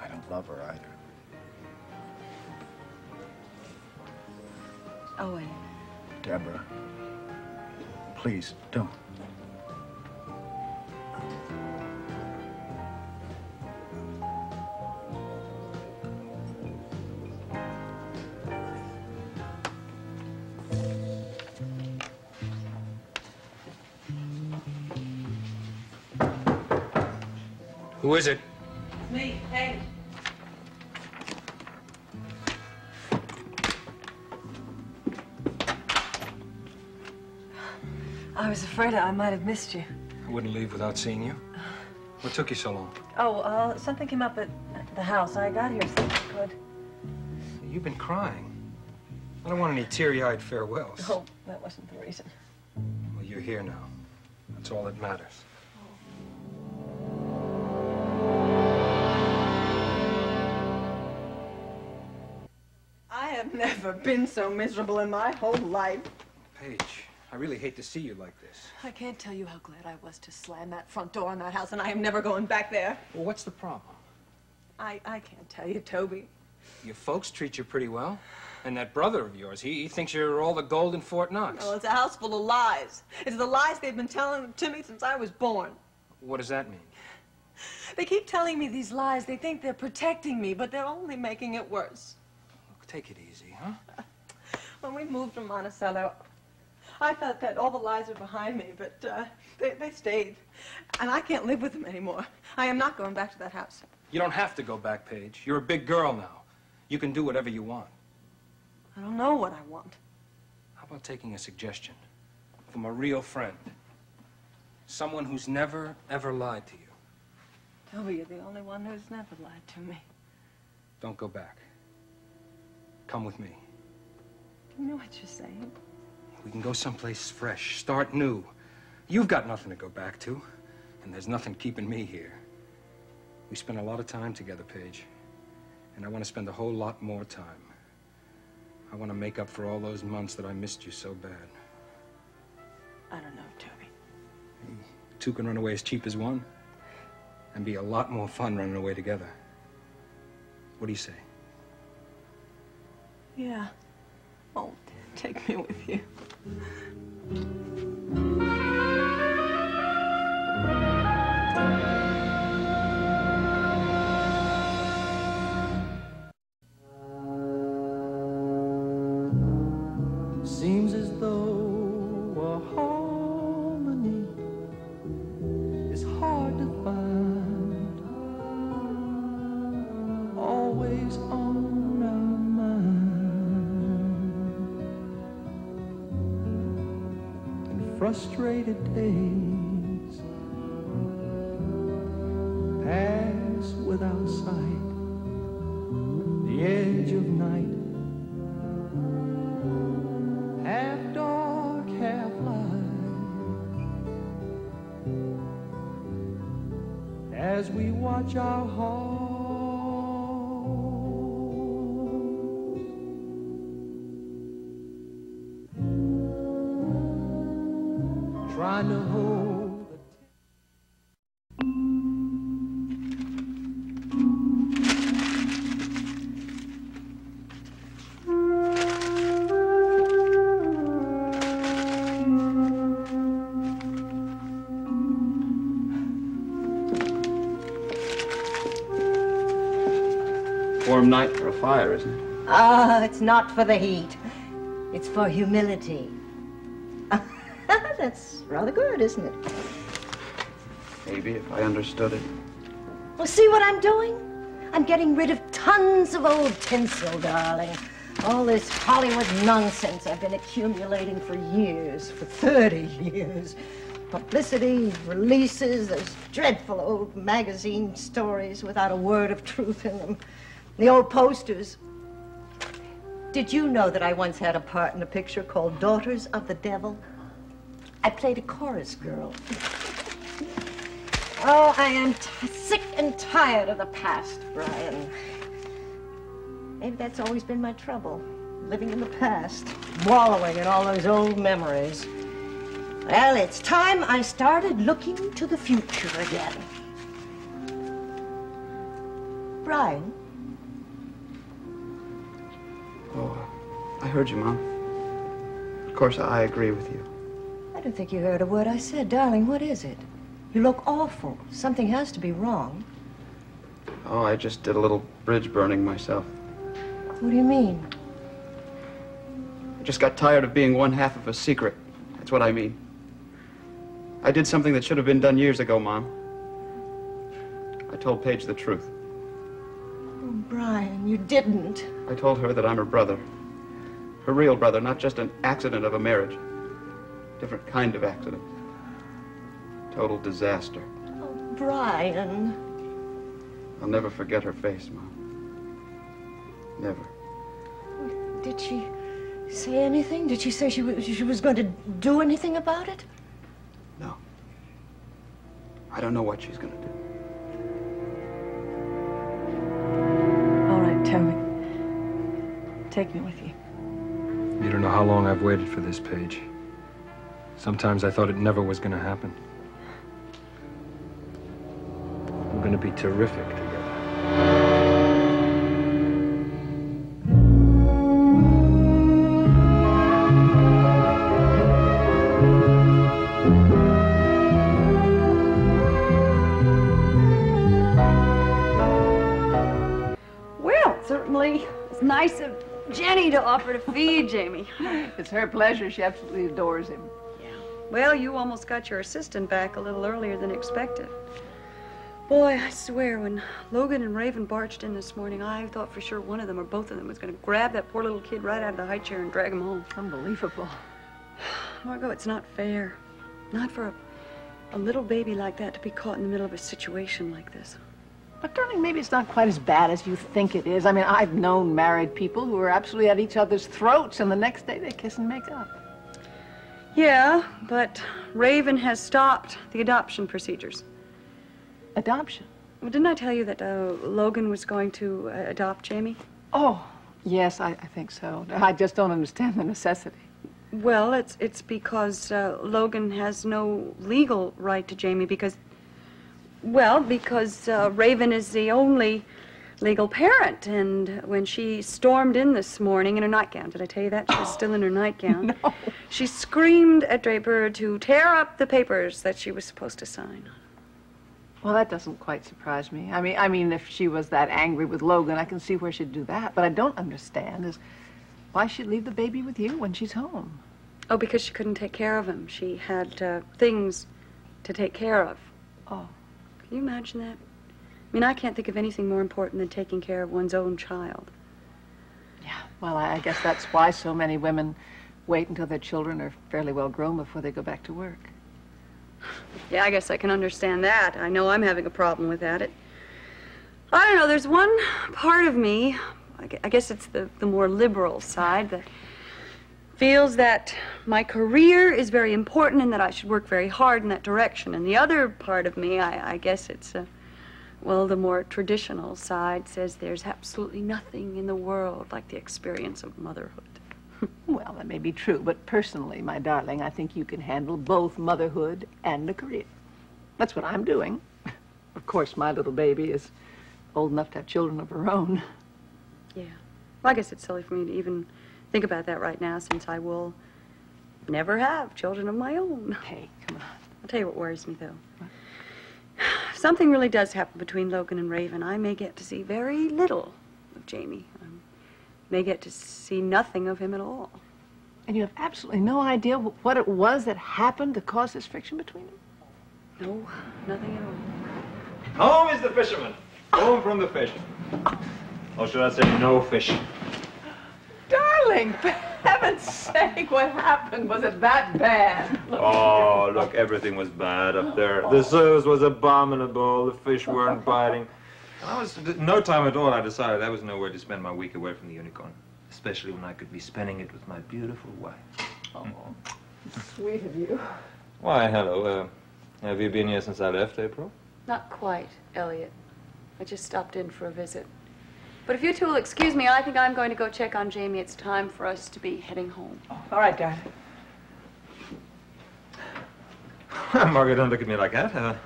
I don't love her either. Owen. Deborah, please, don't. Who is it? Me, Paige. I was afraid I might have missed you. I wouldn't leave without seeing you. What took you so long? Oh, something came up at the house. I got here so I could. You've been crying. I don't want any teary-eyed farewells. Oh, that wasn't the reason. Well, you're here now. That's all that matters. I have never been so miserable in my whole life. Paige, I really hate to see you like this. I can't tell you how glad I was to slam that front door on that house, and I am never going back there. Well, what's the problem? I can't tell you, Toby. Your folks treat you pretty well. And that brother of yours, he thinks you're all the gold in Fort Knox. Well, it's a house full of lies. It's the lies they've been telling to me since I was born. What does that mean? They keep telling me these lies. They think they're protecting me, but they're only making it worse. Look, take it easy, huh? When we moved from Monticello, I thought that all the lies are behind me, but they stayed. And I can't live with them anymore. I am not going back to that house. You don't have to go back, Paige. You're a big girl now. You can do whatever you want. I don't know what I want. How about taking a suggestion from a real friend? Someone who's never, ever lied to you. Toby, you're the only one who's never lied to me. Don't go back. Come with me. You know what you're saying? We can go someplace fresh, start new. You've got nothing to go back to, and there's nothing keeping me here. We spent a lot of time together, Paige, and I want to spend a whole lot more time. I want to make up for all those months that I missed you so bad. I don't know, Toby. Two can run away as cheap as one, and be a lot more fun running away together. What do you say? Yeah. Oh, take me with you. Seems as though a harmony is hard to find, always on our mind, and frustrated days pass without sight, the edge of night, half dark, half light, as we watch our hearts trying to hold warm night for a fire, isn't it? Ah, it's not for the heat. It's for humility. That's rather good, isn't it? Maybe if I understood it. Well, see what I'm doing? I'm getting rid of tons of old tinsel, darling. All this Hollywood nonsense I've been accumulating for years, for 30 years. Publicity, releases, those dreadful old magazine stories without a word of truth in them. The old posters. Did you know that I once had a part in a picture called Daughters of the Devil? I played a chorus girl. Oh, I am sick and tired of the past, Brian. Maybe that's always been my trouble, living in the past, wallowing in all those old memories. Well, it's time I started looking to the future again. Brian? Oh, I heard you, Mom. Of course, I agree with you. I don't think you heard a word I said. Darling, what is it? You look awful. Something has to be wrong. Oh, I just did a little bridge burning myself. What do you mean? I just got tired of being one half of a secret. That's what I mean. I did something that should have been done years ago, Mom. I told Paige the truth. Oh, Brian, you didn't. I told her that I'm her brother. Her real brother, not just an accident of a marriage. Different kind of accident. Total disaster. Oh, Brian. I'll never forget her face, Mom. Never. Did she say anything? Did she say she was going to do anything about it? No. I don't know what she's going to do. All right, tell me. Take me with you. You don't know how long I've waited for this, Paige. Sometimes I thought it never was going to happen. We're going to be terrific together. Well, certainly it's nice of Jenny to offer to feed Jamie. It's her pleasure. She absolutely adores him. Well, you almost got your assistant back a little earlier than expected. Boy, I swear, when Logan and Raven barged in this morning, I thought for sure one of them or both of them was going to grab that poor little kid right out of the high chair and drag him home. Unbelievable. Margot, it's not fair. Not for a little baby like that to be caught in the middle of a situation like this. But, darling, maybe it's not quite as bad as you think it is. I mean, I've known married people who are absolutely at each other's throats, and the next day they kiss and make up. Yeah, but Raven has stopped the adoption procedures. Adoption? Well, didn't I tell you that Logan was going to adopt Jamie? Oh, yes, I think so. I just don't understand the necessity. Well, it's because Logan has no legal right to Jamie because Raven is the only legal parent. And when she stormed in this morning in her nightgown, did I tell you that? She was still in her nightgown. No. She screamed at Draper to tear up the papers that she was supposed to sign. Well, that doesn't quite surprise me. I mean, if she was that angry with Logan, I can see where she'd do that. But I don't understand is why she'd leave the baby with you when she's home. Oh, because she couldn't take care of him. She had things to take care of. Oh. Can you imagine that? I mean, I can't think of anything more important than taking care of one's own child. Yeah, well, I guess that's why so many women wait until their children are fairly well grown before they go back to work. Yeah, I guess I can understand that. I know I'm having a problem with that. I don't know, there's one part of me, I guess it's the more liberal side, that feels that my career is very important and that I should work very hard in that direction. And the other part of me, I guess it's, well, the more traditional side says there's absolutely nothing in the world like the experience of motherhood. Well, that may be true, but personally, my darling, I think you can handle both motherhood and a career. That's what I'm doing. Of course, my little baby is old enough to have children of her own. Yeah. Well, I guess it's silly for me to even think about that right now, since I will never have children of my own. Hey, come on. I'll tell you what worries me, though. If something really does happen between Logan and Raven, I may get to see very little of Jamie. I may get to see nothing of him at all. And you have absolutely no idea what it was that happened to cause this friction between them? No, nothing at Home is the fisherman. Home from the fish. Or should I say no fish? Darling, for heaven's sake, what happened? Was it that bad? Oh, look, everything was bad up there. The service was abominable. The fish weren't biting. No time at all, I decided that was nowhere to spend my week away from the Unicorn. Especially when I could be spending it with my beautiful wife. Oh, sweet of you. Why, hello. Have you been here since I left, April? Not quite, Elliot. I just stopped in for a visit. But if you two will excuse me, I think I'm going to go check on Jamie. It's time for us to be heading home. All right, darling. Margaret, don't look at me like that.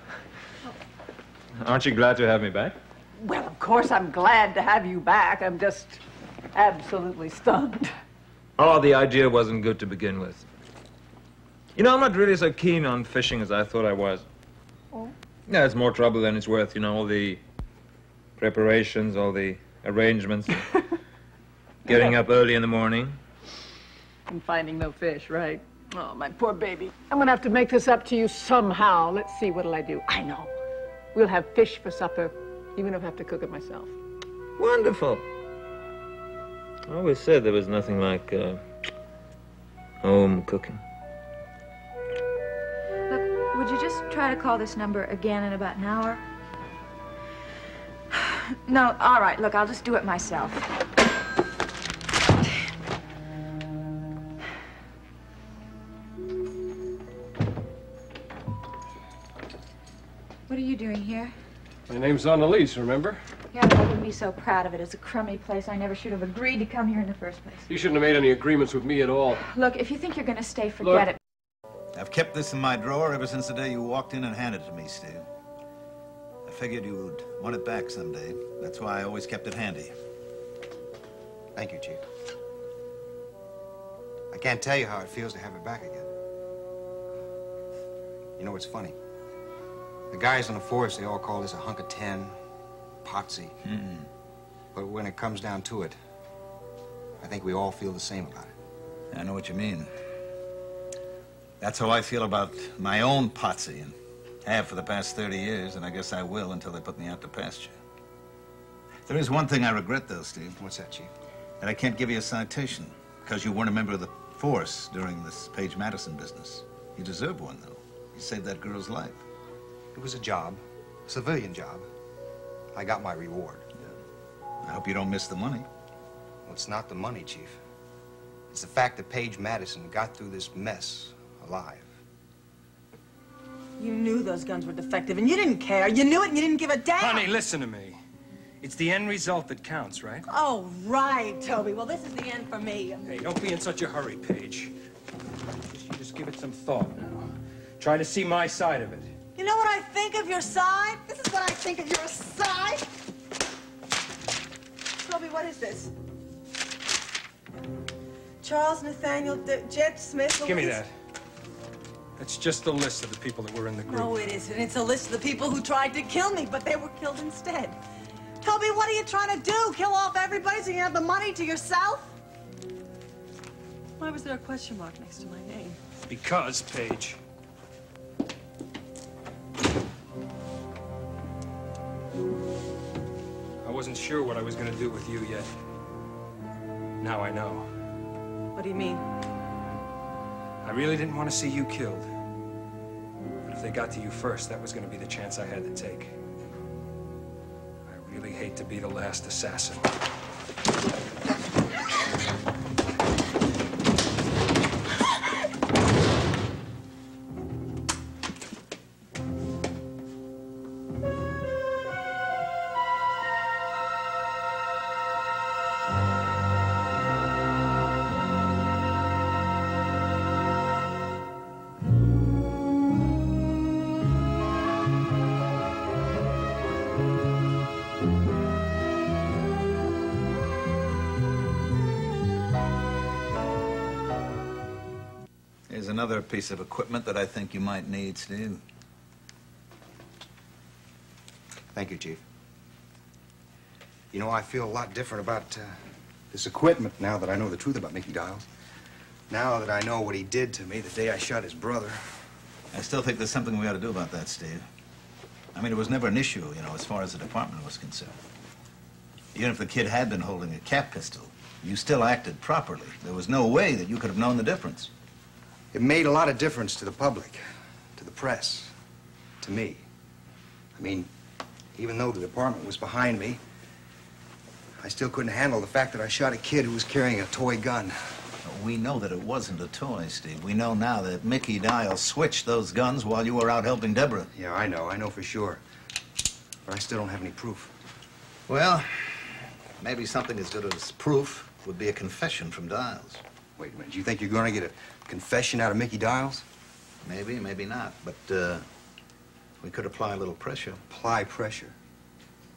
Aren't you glad to have me back? Well, of course, I'm glad to have you back. I'm just absolutely stunned. Oh, the idea wasn't good to begin with. You know, I'm not really so keen on fishing as I thought I was. Oh? Yeah, it's more trouble than it's worth, you know, all the preparations, all the arrangements. Getting up early in the morning. And finding no fish, right? Oh, my poor baby. I'm gonna have to make this up to you somehow. Let's see, what'll I do? I know. We'll have fish for supper, even if I have to cook it myself. Wonderful. I always said there was nothing like home cooking. Look, would you just try to call this number again in about an hour? No, all right, look, I'll just do it myself. What are you doing here? My name's Annalise, remember? Yeah, but I wouldn't be so proud of it. It's a crummy place. I never should have agreed to come here in the first place. You shouldn't have made any agreements with me at all. Look, if you think you're going to stay, forget it. I've kept this in my drawer ever since the day you walked in and handed it to me, Steve. I figured you would want it back someday. That's why I always kept it handy. Thank you, Chief. I can't tell you how it feels to have it back again. You know what's funny? The guys on the force, they all call this a hunk of tin, potsy. But when it comes down to it, I think we all feel the same about it. I know what you mean. That's how I feel about my own potsy, and have for the past 30 years, and I guess I will until they put me out to pasture. There is one thing I regret, though, Steve. What's that, Chief? That I can't give you a citation, because you weren't a member of the force during this Page Madison business. You deserve one, though. You saved that girl's life. It was a job, a civilian job. I got my reward. I hope you don't miss the money. Well, it's not the money, Chief. It's the fact that Page Madison got through this mess alive. You knew those guns were defective, and you didn't care. You knew it, and you didn't give a damn. Honey, listen to me. It's the end result that counts, right? Oh, right, Toby. Well, this is the end for me. Hey, don't be in such a hurry, Paige. Just give it some thought now. Try to see my side of it. You know what I think of your side? This is what I think of your side. Toby, what is this? Charles Nathaniel Jet Smith. Give me that. That's just a list of the people that were in the group. No, it isn't. It's a list of the people who tried to kill me, but they were killed instead. Toby, what are you trying to do? Kill off everybody so you have the money to yourself? Why was there a question mark next to my name? Because, Paige. I wasn't sure what I was going to do with you yet. Now I know. What do you mean? I really didn't want to see you killed. But if they got to you first, that was going to be the chance I had to take. I really hate to be the last assassin. Here's another piece of equipment that I think you might need, Steve. Thank you, Chief. You know, I feel a lot different about this equipment now that I know the truth about Mickey Dials. Now that I know what he did to me the day I shot his brother. I still think there's something we ought to do about that, Steve. I mean, it was never an issue, you know, as far as the department was concerned. Even if the kid had been holding a cap pistol, you still acted properly. There was no way that you could have known the difference. It made a lot of difference to the public, to the press, to me. I mean, even though the department was behind me, I still couldn't handle the fact that I shot a kid who was carrying a toy gun. We know that it wasn't a toy, Steve. We know now that Mickey Dial switched those guns while you were out helping Deborah. Yeah, I know for sure. But I still don't have any proof. Well, maybe something as good as proof would be a confession from Dials. Wait a minute, do you think you're going to get a confession out of Mickey Dials? Maybe, maybe not. But we could apply a little pressure. Apply pressure?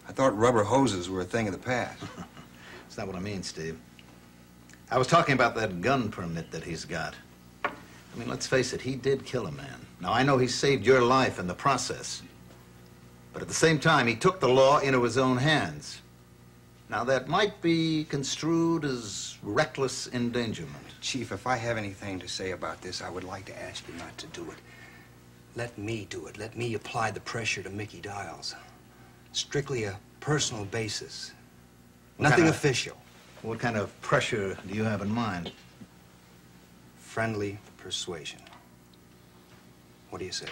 I thought rubber hoses were a thing of the past. That's not what I mean, Steve. I was talking about that gun permit that he's got. I mean, let's face it, he did kill a man. Now, I know he saved your life in the process. But at the same time, he took the law into his own hands. Now, that might be construed as reckless endangerment. Chief, if I have anything to say about this, I would like to ask you not to do it. Let me do it. Let me apply the pressure to Mickey Dials. Strictly a personal basis. Nothing official. What kind of pressure do you have in mind? Friendly persuasion. What do you say?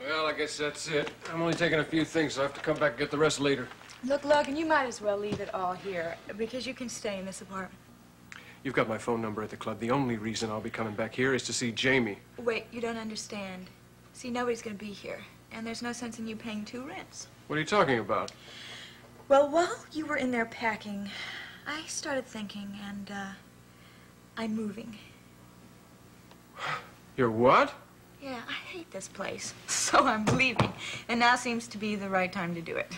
Well, I guess that's it. I'm only taking a few things, so I have to come back and get the rest later. Look, Logan, you might as well leave it all here, because you can stay in this apartment. You've got my phone number at the club. The only reason I'll be coming back here is to see Jamie. Wait, you don't understand. See, nobody's gonna be here, and there's no sense in you paying 2 rents. What are you talking about? Well, while you were in there packing, I started thinking, and, I'm moving. You're what? Yeah, I hate this place, so I'm leaving, and now seems to be the right time to do it.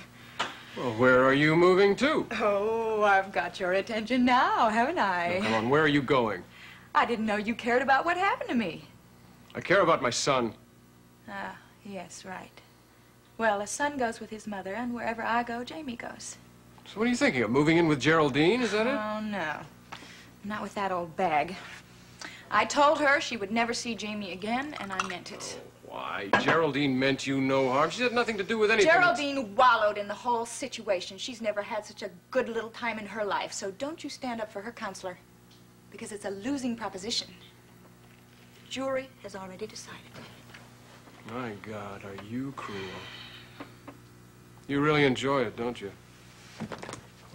Well, where are you moving to? Oh, I've got your attention now, haven't I? Now, come on, where are you going? I didn't know you cared about what happened to me. I care about my son. Ah, yes, right. Well, a son goes with his mother, and wherever I go, Jamie goes. So what are you thinking of, moving in with Geraldine? Is that it? Oh, no. Not with that old bag. I told her she would never see Jamie again, and I meant it. Why, Geraldine meant you no harm. She had nothing to do with anything. Geraldine wallowed in the whole situation. She's never had such a good little time in her life, so don't you stand up for her counselor, because it's a losing proposition. The jury has already decided. My God, are you cruel? You really enjoy it, don't you?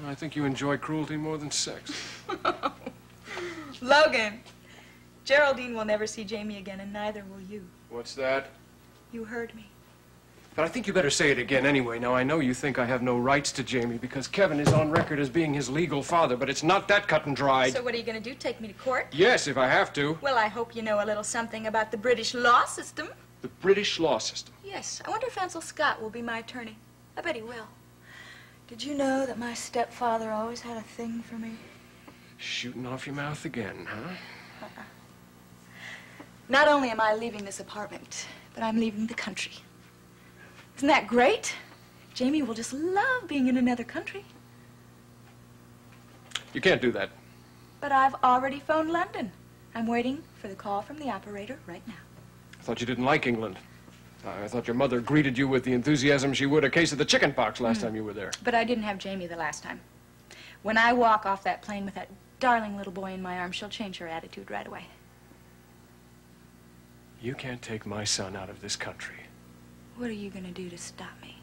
I think you enjoy cruelty more than sex. Logan, Geraldine will never see Jamie again, and neither will you. What's that? You heard me. But I think you better say it again anyway. Now, I know you think I have no rights to Jamie because Kevin is on record as being his legal father, but it's not that cut and dried. So what are you going to do, take me to court? Yes, if I have to. Well, I hope you know a little something about the British law system. The British law system? Yes. I wonder if Ansel Scott will be my attorney. I bet he will. Did you know that my stepfather always had a thing for me? Shooting off your mouth again, huh? Not only am I leaving this apartment, but I'm leaving the country. Isn't that great? Jamie will just love being in another country. You can't do that. But I've already phoned London. I'm waiting for the call from the operator right now. I thought you didn't like England. I thought your mother greeted you with the enthusiasm she would a case of the chicken pox last time you were there. But I didn't have Jamie the last time. When I walk off that plane with that darling little boy in my arms, she'll change her attitude right away. You can't take my son out of this country. What are you going to do to stop me?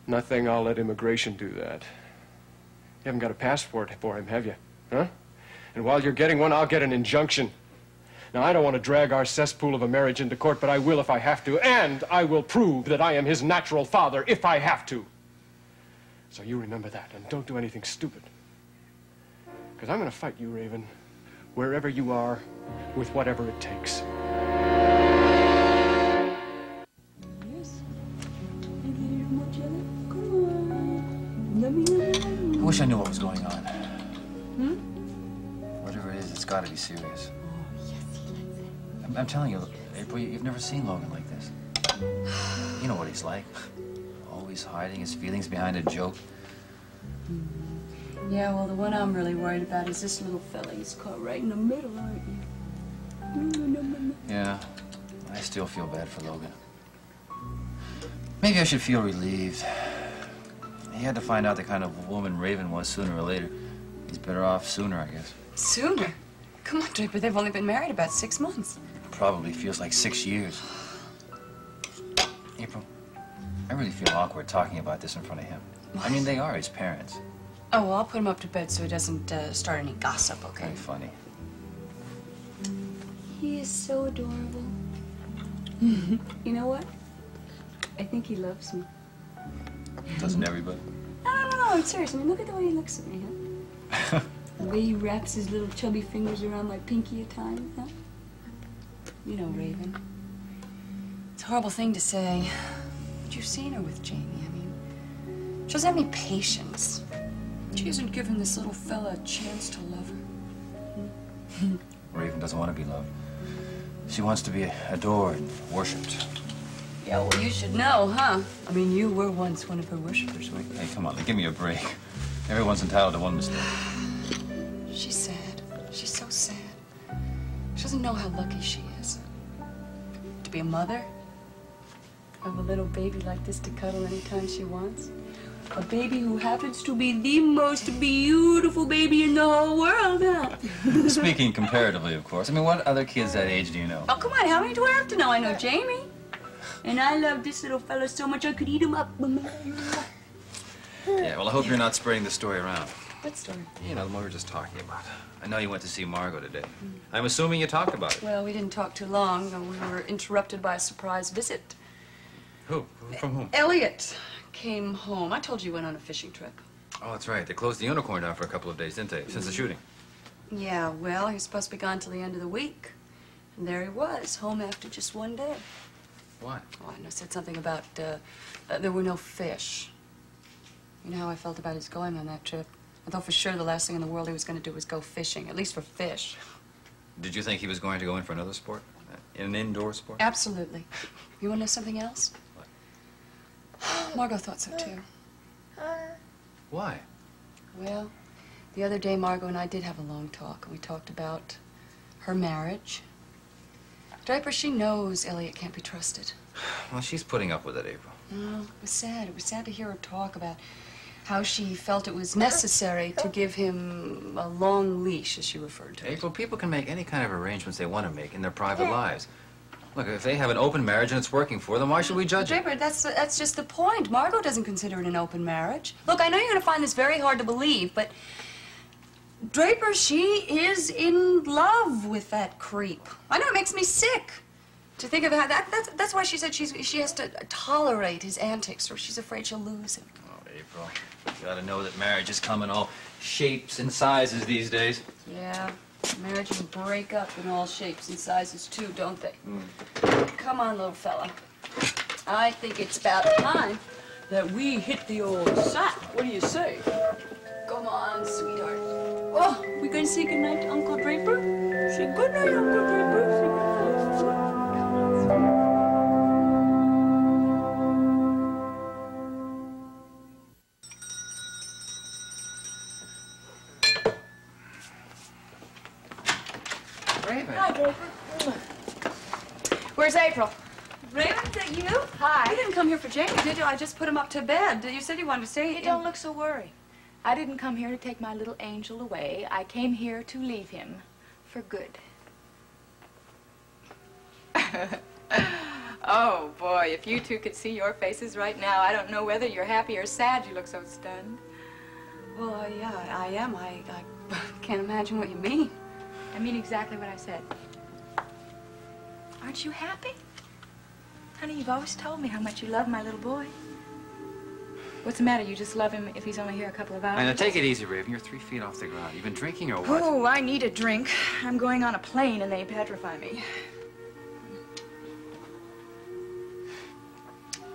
Nothing. I'll let immigration do that. You haven't got a passport for him, have you? Huh? And while you're getting one, I'll get an injunction. Now, I don't want to drag our cesspool of a marriage into court, but I will if I have to, and I will prove that I am his natural father if I have to. So you remember that, and don't do anything stupid. Because I'm going to fight you, Raven, wherever you are, with whatever it takes. I wish I knew what was going on. Whatever it is, it's got to be serious. I'm telling you, April, you've never seen Logan like this. You know what he's like. Always hiding his feelings behind a joke. Yeah, well, the one I'm really worried about is this little fella. He's caught right in the middle, aren't you? Yeah, I still feel bad for Logan. Maybe I should feel relieved. He had to find out the kind of woman Raven was sooner or later. He's better off sooner, I guess. Sooner? Come on, Draper, they've only been married about 6 months. Probably feels like 6 years. April, I really feel awkward talking about this in front of him. I mean, they are his parents. Oh, well, I'll put him up to bed so he doesn't start any gossip, okay? Very funny. He is so adorable. You know what? I think he loves me. Doesn't everybody? No, I'm serious. I mean, look at the way he looks at me, huh? The way he wraps his little chubby fingers around my pinky at times, huh? You know, Raven. It's a horrible thing to say, but you've seen her with Jamie. I mean, she doesn't have any patience. She hasn't given this little fella a chance to love her. Raven doesn't want to be loved. She wants to be adored and worshipped. Yeah, well, you should know, huh? I mean, you were once one of her worshippers, weren't you? Hey, come on, give me a break. Everyone's entitled to one mistake. She's sad. She's so sad. She doesn't know how lucky she is. To be a mother, have a little baby like this to cuddle anytime she wants. A baby who happens to be the most beautiful baby in the whole world, huh? Speaking comparatively, of course. I mean, what other kids that age do you know? Oh, come on, how many do I have to know? I know Jamie. And I love this little fella so much I could eat him up. Yeah, well, I hope you're not spreading the story around. What story? You know, the one we were just talking about. I know you went to see Margot today. I'm assuming you talked about it. Well, we didn't talk too long. We were interrupted by a surprise visit. Who? From whom? Elliot came home. I told you he went on a fishing trip. Oh, that's right. They closed the Unicorn down for a couple of days, didn't they, since the shooting? Yeah, well, he was supposed to be gone till the end of the week. And there he was, home after just one day. Why? Oh, I said something about there were no fish. You know how I felt about his going on that trip? I thought for sure the last thing in the world he was going to do was go fishing, at least for fish. Did you think he was going to go in for another sport? An indoor sport? Absolutely. You want to know something else? What? Margot thought so, too. Why? Well, the other day, Margot and I did have a long talk, and we talked about her marriage. Draper, she knows Elliot can't be trusted. Well, she's putting up with it, April. No, it was sad. It was sad to hear her talk about how she felt it was necessary to give him a long leash, as she referred to it. April, people can make any kind of arrangements they want to make in their private lives. Look, if they have an open marriage and it's working for them, why should we judge it? Draper, that's just the point. Margot doesn't consider it an open marriage. Look, I know you're going to find this very hard to believe, but Draper, she is in love with that creep. I know, it makes me sick to think of how that's why she said she has to tolerate his antics, or she's afraid she'll lose him. Oh, April, you ought to know that marriage is come in all shapes and sizes these days. Yeah, marriages break up in all shapes and sizes too, don't they? Come on, little fella. I think it's about time that we hit the old sack. What do you say? Come on, sweetheart. Oh, we gonna say goodnight to Uncle Draper? Say goodnight, Uncle Draper. Say goodnight. Raven. Hi, Draper. Where's April? Raven, is that you? Hi. You didn't come here for Jamie, did you? I just put him up to bed. You said you wanted to see him. You don't look so worried. I didn't come here to take my little angel away. I came here to leave him for good. Oh, boy, if you two could see your faces right now, I don't know whether you're happy or sad. You look so stunned. Well, yeah, I am. I can't imagine what you mean. I mean exactly what I said. Aren't you happy? Honey, you've always told me how much you love my little boy. What's the matter? You just love him if he's only here a couple of hours? Now, take it easy, Raven. You're 3 feet off the ground. You've been drinking or what? Oh, I need a drink. I'm going on a plane and they petrify me.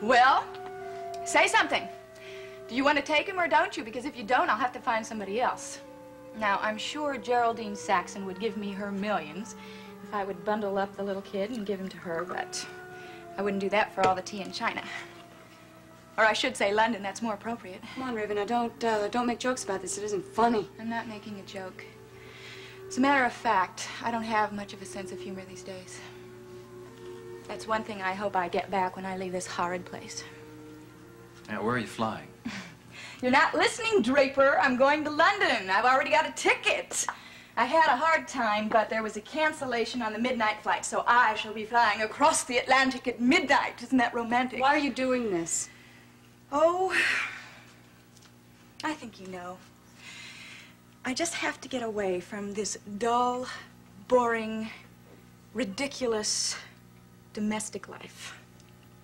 Well, say something. Do you want to take him or don't you? Because if you don't, I'll have to find somebody else. Now, I'm sure Geraldine Saxon would give me her millions if I would bundle up the little kid and give him to her, but I wouldn't do that for all the tea in China. Or I should say London, that's more appropriate. Come on, Raven, now don't make jokes about this. It isn't funny. I'm not making a joke. As a matter of fact, I don't have much of a sense of humor these days. That's one thing I hope I get back when I leave this horrid place. Now, where are you flying? You're not listening, Draper. I'm going to London. I've already got a ticket. I had a hard time, but there was a cancellation on the midnight flight, so I shall be flying across the Atlantic at midnight. Isn't that romantic? Why are you doing this? Oh, I think you know. I just have to get away from this dull, boring, ridiculous domestic life.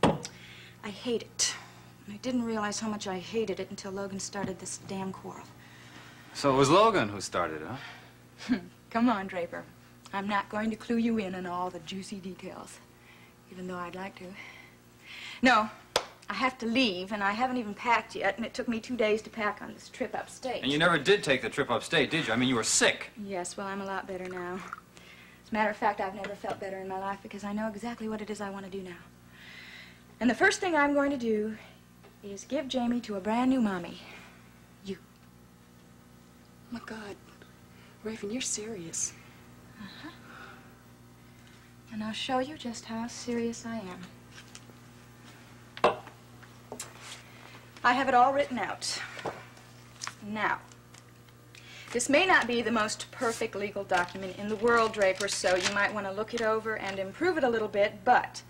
I hate it. And I didn't realize how much I hated it until Logan started this damn quarrel. So it was Logan who started, huh? Come on, Draper. I'm not going to clue you in on all the juicy details, even though I'd like to. No, I have to leave, and I haven't even packed yet, and it took me 2 days to pack on this trip upstate. And you never did take the trip upstate, did you? I mean, you were sick. Yes, well, I'm a lot better now. As a matter of fact, I've never felt better in my life because I know exactly what it is I want to do now. And the first thing I'm going to do is give Jamie to a brand new mommy. You. Oh, my God. Raven, you're serious. Uh-huh. And I'll show you just how serious I am. I have it all written out. Now, this may not be the most perfect legal document in the world, Draper, so you might want to look it over and improve it a little bit, but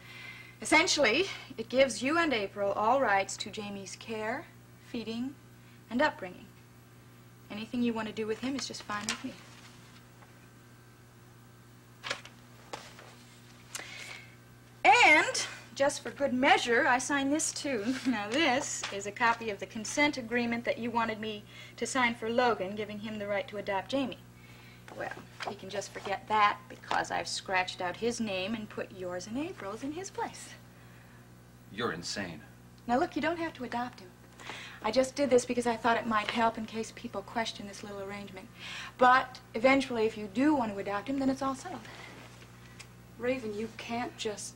essentially, it gives you and April all rights to Jamie's care, feeding, and upbringing. Anything you want to do with him is just fine with me. And, just for good measure, I signed this too. Now this is a copy of the consent agreement that you wanted me to sign for Logan, giving him the right to adopt Jamie. Well, he can just forget that because I've scratched out his name and put yours and April's in his place. You're insane. Now look, you don't have to adopt him. I just did this because I thought it might help in case people question this little arrangement. But eventually, if you do want to adopt him, then it's all settled. Raven, you can't just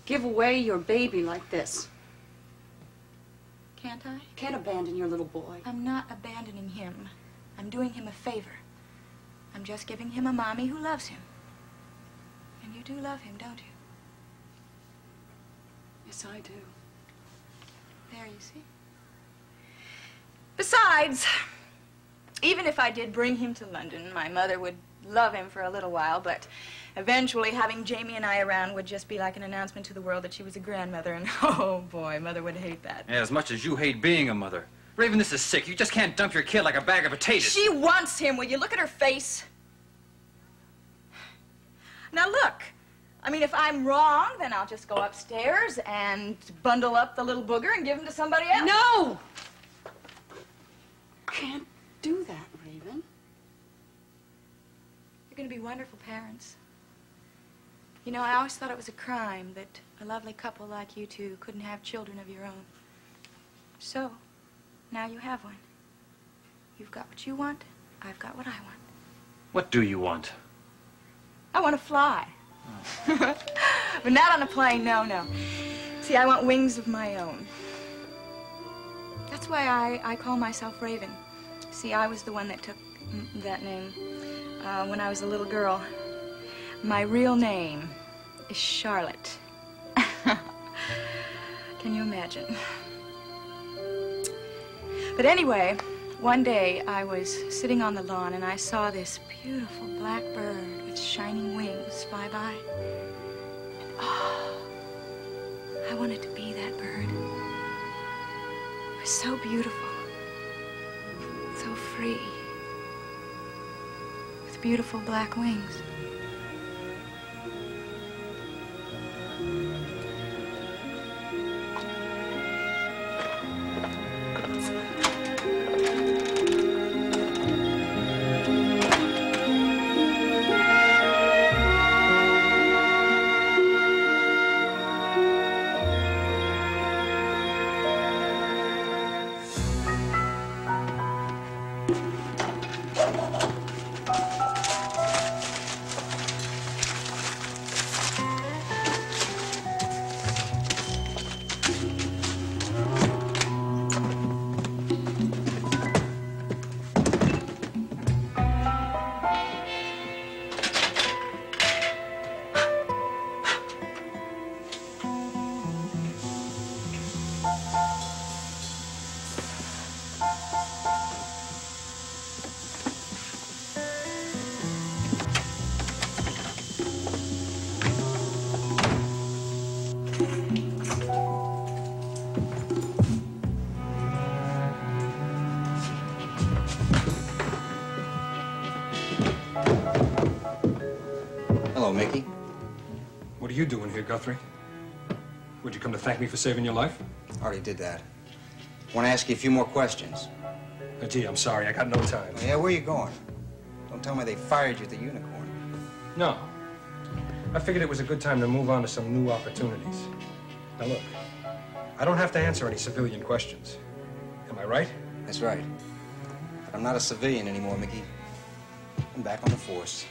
give away your baby like this. Can't I? You can't abandon your little boy. I'm not abandoning him. I'm doing him a favor. I'm just giving him a mommy who loves him. And you do love him, don't you? Yes, I do. There, you see. Besides, even if I did bring him to London, my mother would love him for a little while, but eventually having Jamie and I around would just be like an announcement to the world that she was a grandmother, and oh boy, Mother would hate that. Yeah, as much as you hate being a mother. Raven, this is sick. You just can't dump your kid like a bag of potatoes. She wants him. Will you look at her face? Now look, I mean, if I'm wrong, then I'll just go upstairs and bundle up the little booger and give him to somebody else. No! Can't do that, Raven. You're going to be wonderful parents. You know, I always thought it was a crime that a lovely couple like you two couldn't have children of your own. So, now you have one. You've got what you want. I've got what I want. What do you want? I want to fly. Oh. But not on a plane, no, no. See, I want wings of my own. That's why I call myself Raven. See, I was the one that took that name when I was a little girl. My real name is Charlotte. Can you imagine? But anyway, one day I was sitting on the lawn and I saw this beautiful black bird with shining wings fly by. And oh, I wanted to be that bird. It was so beautiful, so free, with beautiful black wings. Hello, Mickey. What are you doing here, Guthrie? Would you come to thank me for saving your life? Already did that. Want to ask you a few more questions. Gee, I'm sorry. I got no time. Oh, yeah, where are you going? Don't tell me they fired you at the Unicorn. No. I figured it was a good time to move on to some new opportunities. Now, look. I don't have to answer any civilian questions. Am I right? That's right. But I'm not a civilian anymore, Mickey. I'm back on the force.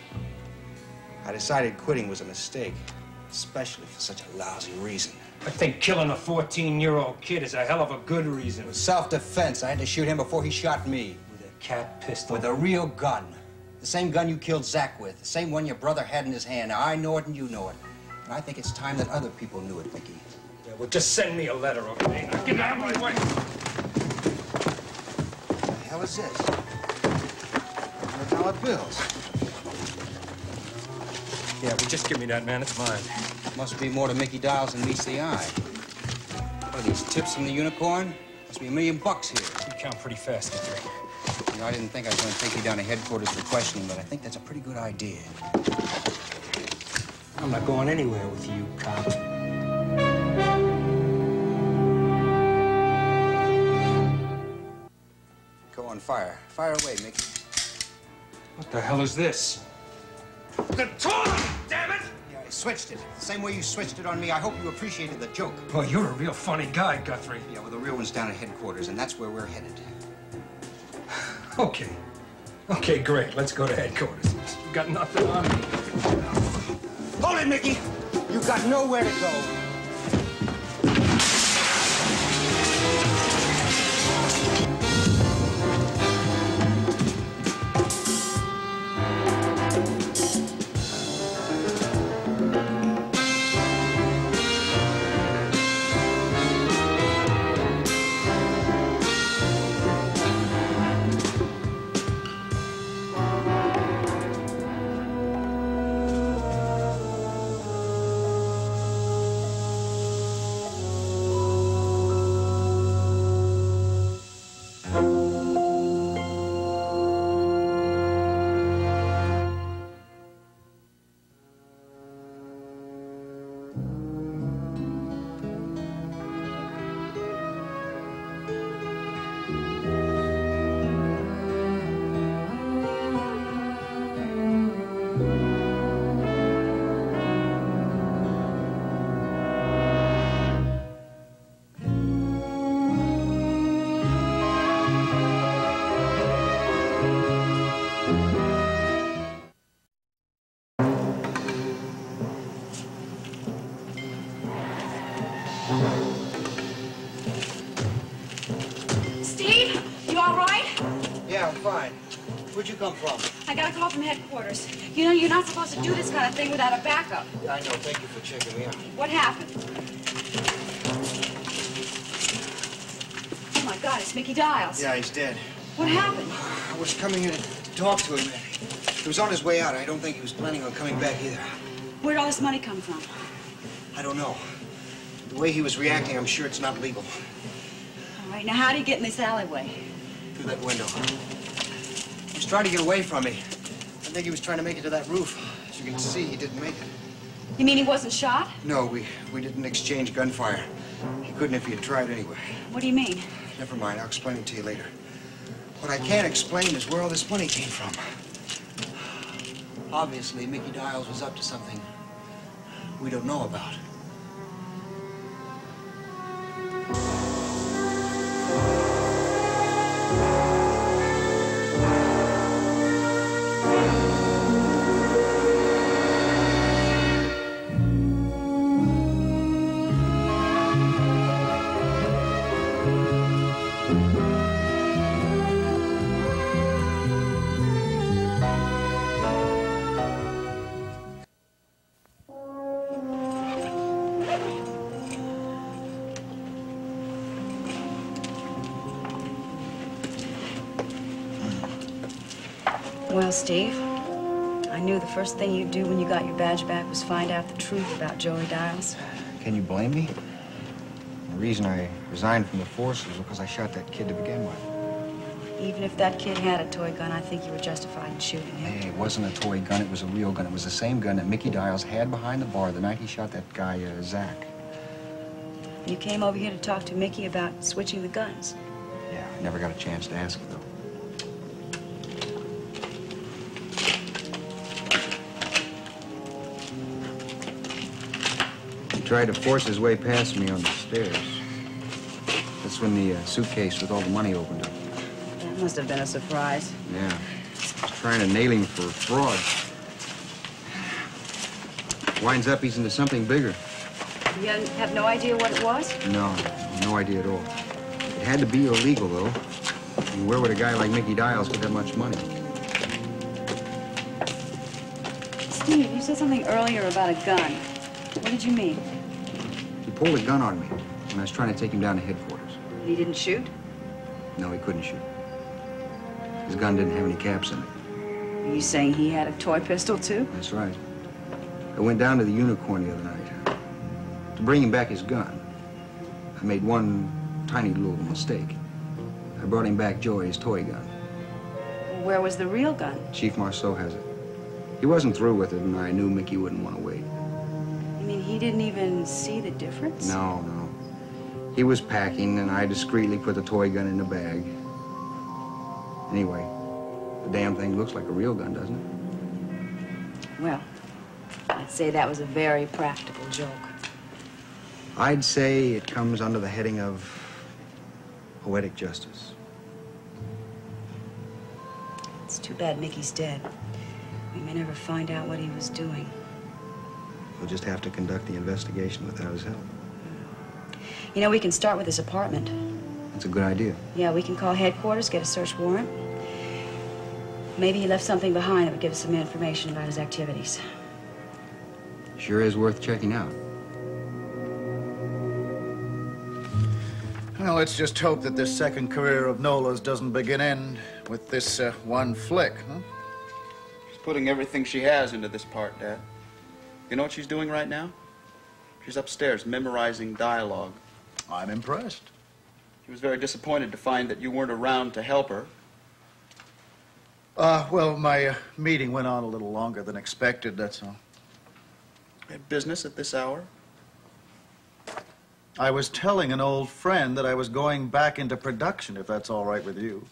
I decided quitting was a mistake, especially for such a lousy reason. I think killing a 14-year-old kid is a hell of a good reason. It was self-defense. I had to shoot him before he shot me. With a cat pistol? With a real gun. The same gun you killed Zach with. The same one your brother had in his hand. Now, I know it and you know it. And I think it's time that other people knew it, Mickey. Yeah, well, just send me a letter, okay? Now, get out of my way. What the hell is this? $100 bills. Yeah, well, just give me that, man. It's mine. Must be more to Mickey Dials than meets the eye. What are these tips from the Unicorn? Must be $1 million here. You count pretty fast, Guthrie. You know, I didn't think I was going to take you down to headquarters for questioning, but I think that's a pretty good idea. I'm not going anywhere with you, cop. Go on, fire. Fire away, Mickey. What the hell is this? The toilet, damn it! Yeah, I switched it. The same way you switched it on me. I hope you appreciated the joke. Well, you're a real funny guy, Guthrie. Yeah, well, the real one's down at headquarters, and that's where we're headed. Okay. Okay, great. Let's go to headquarters. You got nothing on me. Hold it, Mickey! You've got nowhere to go. Steve, you all right? Yeah, I'm fine. Where'd you come from? I got a call from headquarters. You know, you're not supposed to do this kind of thing without a backup. Yeah, I know. Thank you for checking me out. What happened? Oh, my God, it's Mickey Dials. Yeah, he's dead. What happened? I was coming here to talk to him. He was on his way out. I don't think he was planning on coming back either. Where'd all this money come from? I don't know. The way he was reacting, I'm sure it's not legal. All right, now how did he get in this alleyway? Through that window. He was trying to get away from me. I think he was trying to make it to that roof. As you can see, he didn't make it. You mean he wasn't shot? No, we didn't exchange gunfire. He couldn't if he had tried anyway. What do you mean? Never mind, I'll explain it to you later. What I can't explain is where all this money came from. Obviously, Mickey Dials was up to something we don't know about. Well, Steve, I knew the first thing you'd do when you got your badge back was find out the truth about Joey Dials. Can you blame me? The reason I resigned from the force was because I shot that kid to begin with. Even if that kid had a toy gun, I think you were justified in shooting him. Hey, it wasn't a toy gun, it was a real gun. It was the same gun that Mickey Dials had behind the bar the night he shot that guy, Zach. You came over here to talk to Mickey about switching the guns. Yeah, I never got a chance to ask him, though. He tried to force his way past me on the stairs. That's when the suitcase with all the money opened up. That must have been a surprise. Yeah. I was trying to nail him for fraud. Winds up, he's into something bigger. You have no idea what it was? No, no idea at all. It had to be illegal, though. I mean, where would a guy like Mickey Dials get that much money? Steve, you said something earlier about a gun. What did you mean? He pulled a gun on me when I was trying to take him down to headquarters. He didn't shoot? No, he couldn't shoot. His gun didn't have any caps in it. Are you saying he had a toy pistol, too? That's right. I went down to the Unicorn the other night to bring him back his gun. I made one tiny little mistake. I brought him back Joey's toy gun. Where was the real gun? Chief Marceau has it. He wasn't through with it, and I knew Mickey wouldn't want to wait. You mean he didn't even see the difference? No, no. He was packing, and I discreetly put the toy gun in the bag. Anyway, the damn thing looks like a real gun, doesn't it? Well, I'd say that was a very practical joke. I'd say it comes under the heading of poetic justice. It's too bad Mickey's dead. We may never find out what he was doing. We'll just have to conduct the investigation without his help. You know, we can start with his apartment. That's a good idea. Yeah, we can call headquarters, get a search warrant. Maybe he left something behind that would give us some information about his activities. Sure is worth checking out. Well, let's just hope that this second career of Nola's doesn't begin with this one flick, huh? She's putting everything she has into this part, Dad. You know what she's doing right now? She's upstairs memorizing dialogue. I'm impressed. She was very disappointed to find that you weren't around to help her. Well, my meeting went on a little longer than expected, that's all. You had business at this hour? I was telling an old friend that I was going back into production, if that's all right with you.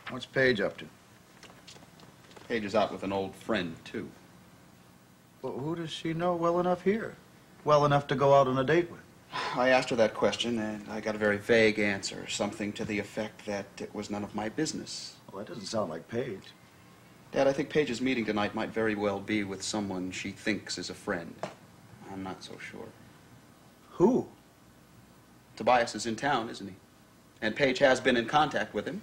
What's Paige up to? Paige is out with an old friend, too. Well, who does she know well enough here? Well enough to go out on a date with? I asked her that question, and I got a very vague answer. Something to the effect that it was none of my business. Well, that doesn't sound like Paige. Dad, I think Paige's meeting tonight might very well be with someone she thinks is a friend. I'm not so sure. Who? Tobias is in town, isn't he? And Paige has been in contact with him.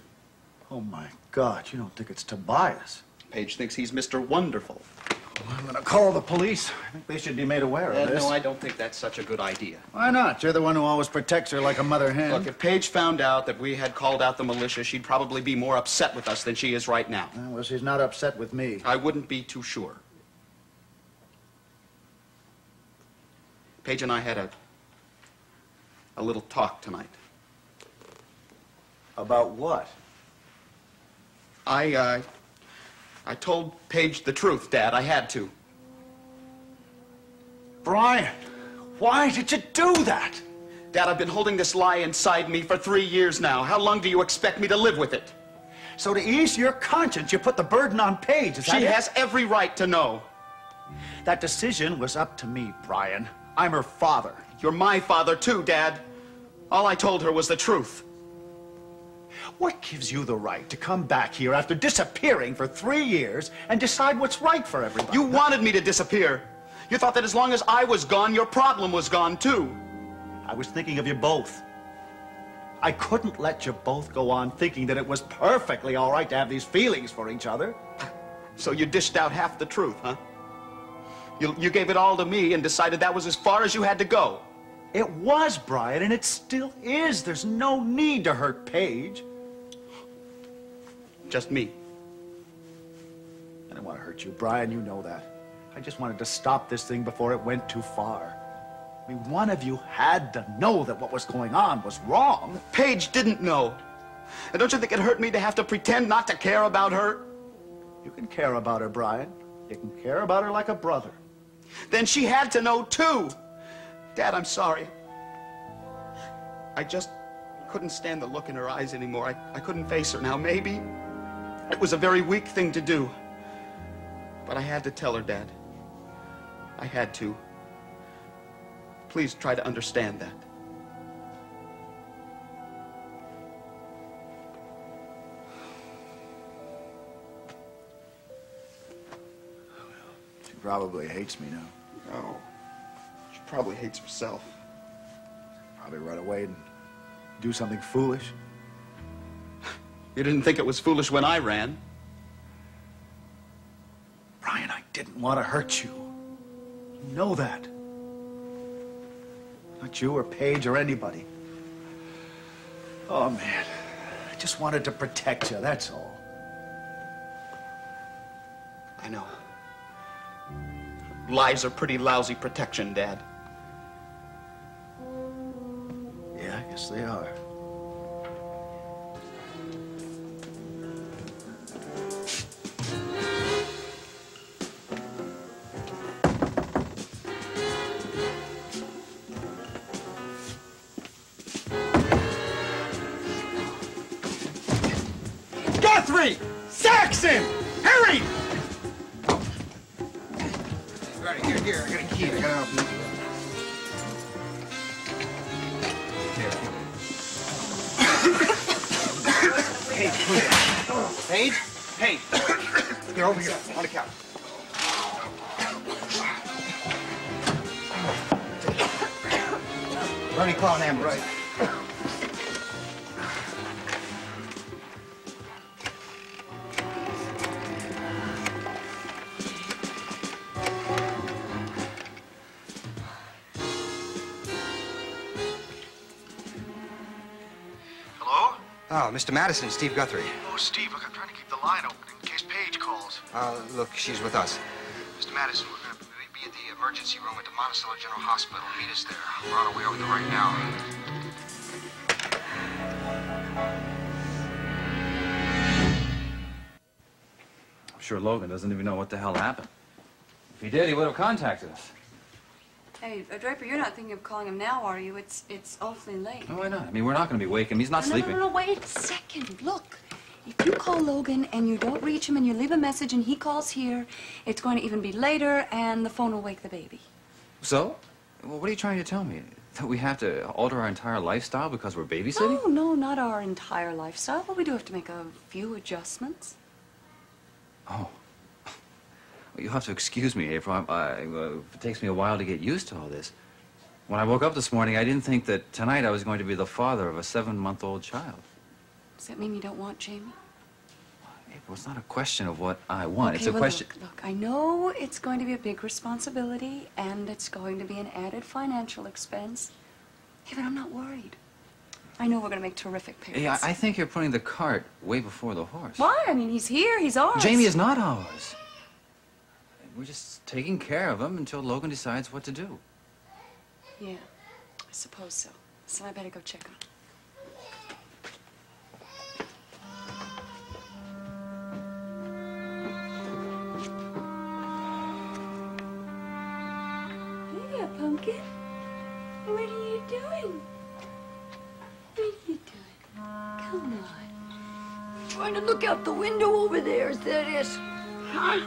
Oh, my God, you don't think it's Tobias? Paige thinks he's Mr. Wonderful. Well, I'm going to call the police. I think they should be made aware of this. No, I don't think that's such a good idea. Why not? You're the one who always protects her like a mother hen. Look, if Paige found out that we had called out the militia, she'd probably be more upset with us than she is right now. Well, she's not upset with me. I wouldn't be too sure. Paige and I had a little talk tonight. About what? I told Paige the truth, Dad. I had to. Brian, why did you do that? Dad, I've been holding this lie inside me for 3 years now. How long do you expect me to live with it? So to ease your conscience, you put the burden on Paige, is that it? She has every right to know. That decision was up to me, Brian. I'm her father. You're my father, too, Dad. All I told her was the truth. What gives you the right to come back here after disappearing for 3 years and decide what's right for everybody? You wanted me to disappear. You thought that as long as I was gone, your problem was gone, too. I was thinking of you both. I couldn't let you both go on thinking that it was perfectly all right to have these feelings for each other. So you dished out half the truth, huh? You gave it all to me and decided that was as far as you had to go. It was, Brian, and it still is. There's no need to hurt Paige. Just me. I didn't want to hurt you, Brian. You know that. I just wanted to stop this thing before it went too far. I mean, one of you had to know that what was going on was wrong. Paige didn't know. And don't you think it hurt me to have to pretend not to care about her? You can care about her, Brian. You can care about her like a brother. Then she had to know, too. Dad, I'm sorry. I just couldn't stand the look in her eyes anymore. I couldn't face her. Now, maybe it was a very weak thing to do. But I had to tell her, Dad. I had to. Please try to understand that. She probably hates me now. No. She probably hates herself. Probably run away and do something foolish. You didn't think it was foolish when I ran. Brian, I didn't want to hurt you. You know that. Not you or Paige or anybody. Oh, man. I just wanted to protect you, that's all. I know. Lies are pretty lousy protection, Dad. Yeah, I guess they are. Guthrie! Saxon! Harry! Right, here, I got a key. I gotta help you. Hey, Paige? Hey! Get over here, on the couch. Bernie, call an ambulance. Right. Oh, Mr. Madison, Steve Guthrie. Oh, Steve, look, I'm trying to keep the line open in case Paige calls. Look, she's with us. Mr. Madison, we're going to be at the emergency room at the Monticello General Hospital. Meet us there. We're on our way over there right now. I'm sure Logan doesn't even know what the hell happened. If he did, he would have contacted us. Hey, Draper, you're not thinking of calling him now, are you? It's awfully late. Oh, why not? I mean, we're not going to be waking him. He's not sleeping. No, wait a second. Look, if you call Logan and you don't reach him and you leave a message and he calls here, it's going to even be later and the phone will wake the baby. So? Well, what are you trying to tell me? That we have to alter our entire lifestyle because we're babysitting? No, not our entire lifestyle, but we do have to make a few adjustments. Oh. Well, you'll have to excuse me, April. It takes me a while to get used to all this. When I woke up this morning, I didn't think that tonight I was going to be the father of a 7-month-old child. Does that mean you don't want Jamie? April, it's not a question of what I want. Okay, It's a well, question... Look, I know it's going to be a big responsibility and it's going to be an added financial expense. Hey, but I'm not worried. I know we're going to make terrific parents. Hey, I think you're putting the cart way before the horse. Why? I mean, he's here. He's ours. Jamie is not ours. We're just taking care of him until Logan decides what to do. Yeah, I suppose so. So I better go check on him. Hey, Pumpkin. What are you doing? What are you doing? Come on. Trying to look out the window over there, is that it? Huh?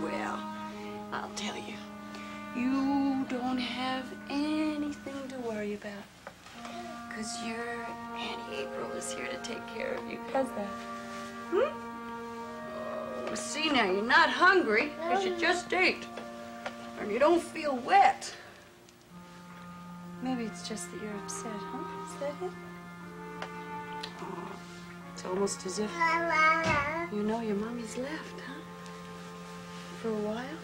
Well, I'll tell you. You don't have anything to worry about. Because your Auntie April is here to take care of you. How's that? Oh, see now, you're not hungry, because you just ate. And you don't feel wet. Maybe it's just that you're upset, huh? Is that it? Oh, it's almost as if you know your mommy's left, huh? For a while?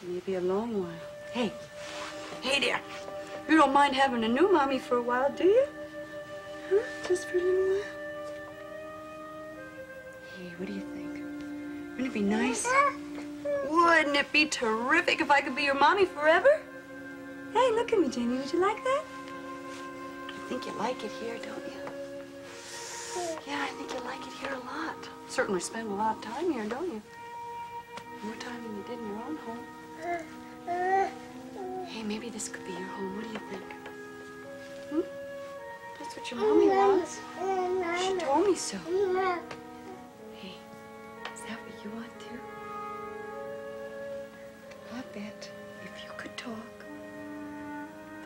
Maybe a long while. Hey there. You don't mind having a new mommy for a while, do you? Huh? Just for a little while? Hey, what do you think? Wouldn't it be nice? Wouldn't it be terrific if I could be your mommy forever? Hey, look at me, Jamie. Would you like that? I think you like it here, don't you? Yeah, I think you like it here a lot. Certainly spend a lot of time here, don't you? More time than you did in your own home. Hey, maybe this could be your home. What do you think? Hmm? That's what your mommy wants. She told me so. Hey, is that what you want too? I bet if you could talk,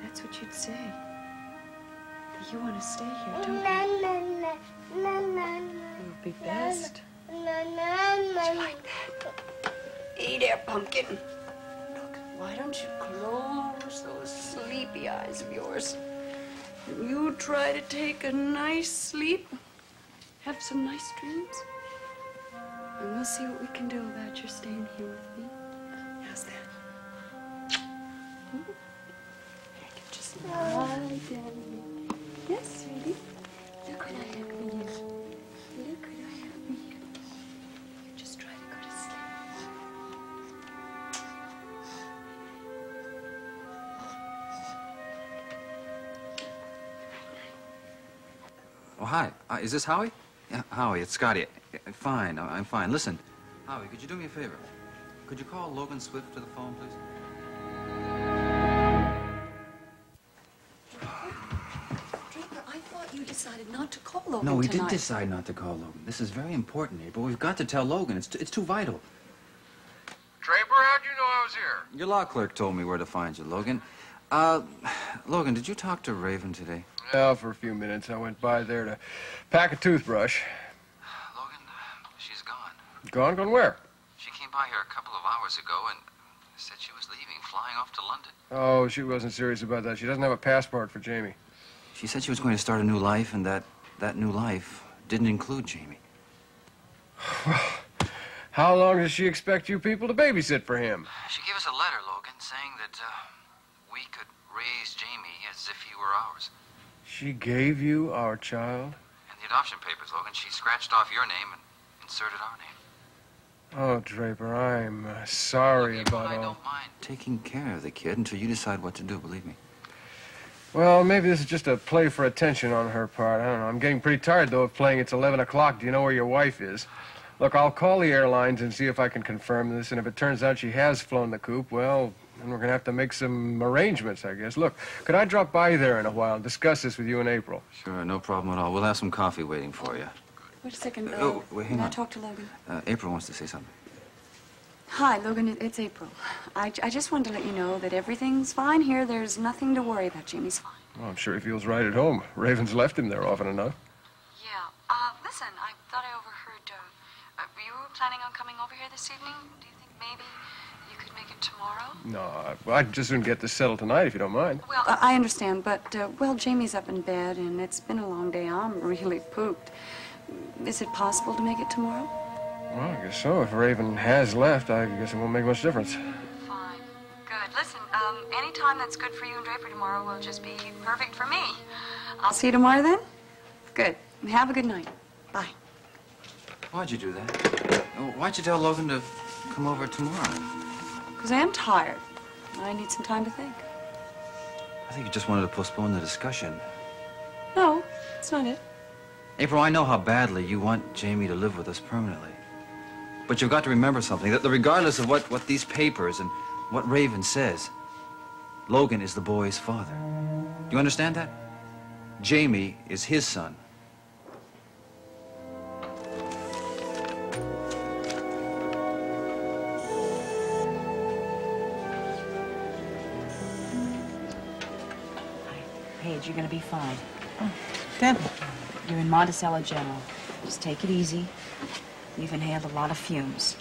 that's what you'd say. That you want to stay here, don't you? It would be best. Would you like that? Hey there, pumpkin. Look, why don't you close those sleepy eyes of yours? And you try to take a nice sleep, have some nice dreams, and we'll see what we can do about your staying here with me. How's that? I can just lie down. Yes, sweetie. Look what I have for you. Look what I have for you. You just try to go to sleep. Oh, hi. Is this Howie? Yeah, Howie, it's Scotty. Fine, I'm fine. Listen, Howie, could you do me a favor? Could you call Logan Swift to the phone, please? Draper, I thought you decided not to call Logan No, we tonight. did decide not to call Logan. This is very important, April. We've got to tell Logan. It's too vital. Draper, how'd you know I was here? Your law clerk told me where to find you, Logan. Logan, did you talk to Raven today? Yeah, for a few minutes. I went by there to pack a toothbrush. Logan, she's gone. Gone? Gone where? She came by here a couple of hours ago and said she was leaving, flying off to London. Oh, she wasn't serious about that. She doesn't have a passport for Jamie. She said she was going to start a new life, and that new life didn't include Jamie. How long does she expect you people to babysit for him? She gave us a letter, Logan, saying that we could raise Jamie as if he were ours. She gave you our child? In the adoption papers, Logan, she scratched off your name and inserted our name. Oh, Draper, I'm sorry Look, about I all. don't mind taking care of the kid until you decide what to do, believe me. Well, maybe this is just a play for attention on her part. I don't know. I'm getting pretty tired, though, of playing It's 11 o'clock. Do you know where your wife is? Look, I'll call the airlines and see if I can confirm this, and if it turns out she has flown the coop, well, then we're going to have to make some arrangements, I guess. Look, could I drop by there in a while and discuss this with you in April? Sure, no problem at all. We'll have some coffee waiting for you. Wait a second. Wait, hang Can I on. talk to Logan? April wants to say something. Hi, Logan. It's April. I just wanted to let you know that everything's fine here. There's nothing to worry about. Jamie's fine. Well, I'm sure he feels right at home. Raven's left him there often enough. Yeah. Listen, I thought I overheard. You were planning on coming over here this evening? Do you think maybe you could make it tomorrow? No, I'd just soon get this settled tonight, if you don't mind. Well, I understand, but, well, Jamie's up in bed, and it's been a long day. I'm really pooped. Is it possible to make it tomorrow? Well, I guess so. If Raven has left, I guess it won't make much difference. Fine. Good. Listen, any time that's good for you and Draper tomorrow will just be perfect for me. I'll see you tomorrow then? Good. Have a good night. Bye. Why'd you do that? Why'd you tell Logan to come over tomorrow? Because I am tired. I need some time to think. I think you just wanted to postpone the discussion. No, that's not it. April, I know how badly you want Jamie to live with us permanently. But you've got to remember something, that regardless of what these papers and what Raven says, Logan is the boy's father. Do you understand that? Jamie is his son. Paige, you're gonna be fine. Debbie. You're in Monticello General. Just take it easy. You've inhaled a lot of fumes.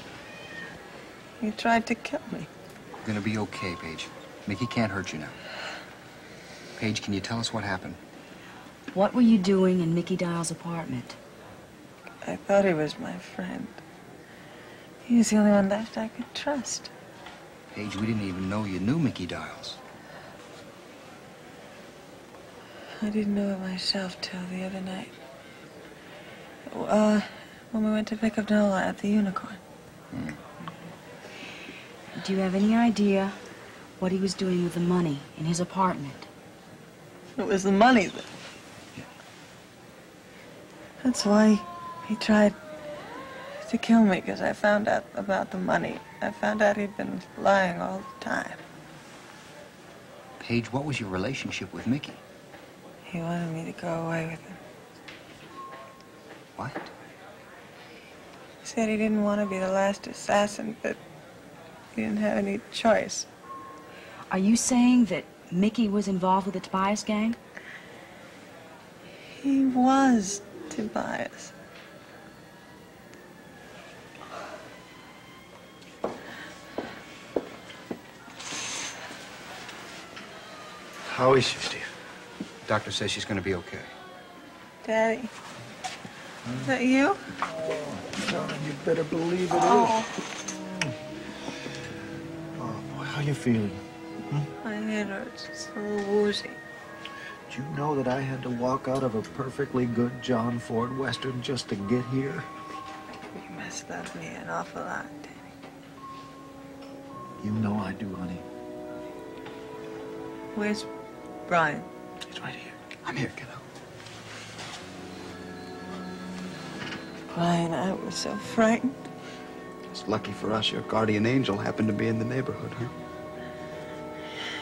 You tried to kill me. You're gonna be okay, Paige. Mickey can't hurt you now. Paige, can you tell us what happened? What were you doing in Mickey Dial's apartment? I thought he was my friend. He was the only one left I could trust. Paige, we didn't even know you knew Mickey Dials. I didn't know it myself till the other night. When we went to pick up Nola at the Unicorn. Do you have any idea what he was doing with the money in his apartment? It was the money that That's why he tried to kill me, because I found out about the money. I found out he'd been lying all the time. Paige, what was your relationship with Mickey? He wanted me to go away with him. What? He said he didn't want to be the last assassin, but he didn't have any choice. Are you saying that Mickey was involved with the Tobias gang? He was Tobias. How is she, Steve? Doctor says she's going to be okay. Daddy, is that you? Darling, you better believe it is. Oh, Oh, boy, how you feeling? my head hurts. It's a little woozy. Do you know that I had to walk out of a perfectly good John Ford Western just to get here? You must love me an awful lot, Daddy. You know I do, honey. Where's Brian? He's right here. I'm here, kiddo. Brian, I was so frightened. It's lucky for us your guardian angel happened to be in the neighborhood, huh?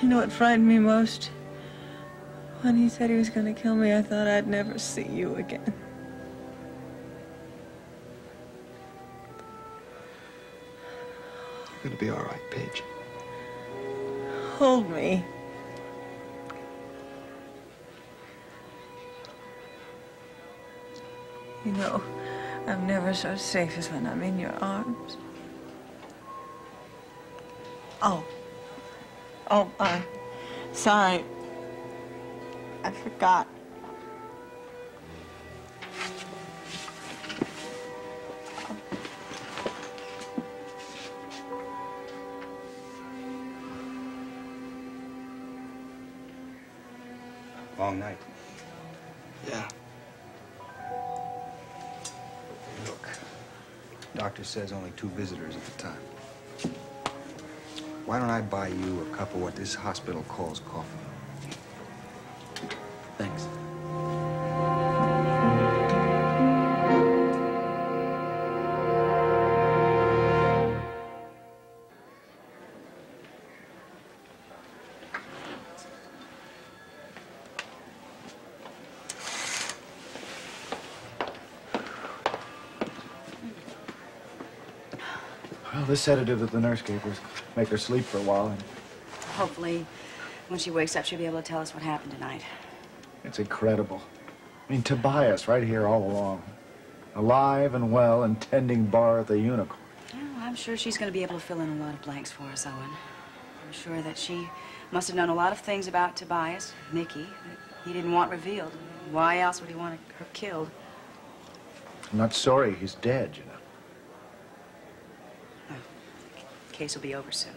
You know what frightened me most? When he said he was going to kill me, I thought I'd never see you again. You're gonna be all right, Paige. Hold me. You know, I'm never so safe as when I'm in your arms. Oh, I'm sorry. I forgot. Long night. Yeah. Look, doctor says only 2 visitors at the time. Why don't I buy you a cup of what this hospital calls coffee? Thanks. Well, this sedative that the nurse gave her make her sleep for a while. And Hopefully, when she wakes up, she'll be able to tell us what happened tonight. it's incredible. I mean, Tobias right here all along. Alive and well and tending bar at the Unicorn. Well, I'm sure she's going to be able to fill in a lot of blanks for us, Owen. I'm sure that she must have known a lot of things about Tobias, Mickey, that he didn't want revealed. Why else would he want her killed? I'm not sorry he's dead, you know. The case will be over soon.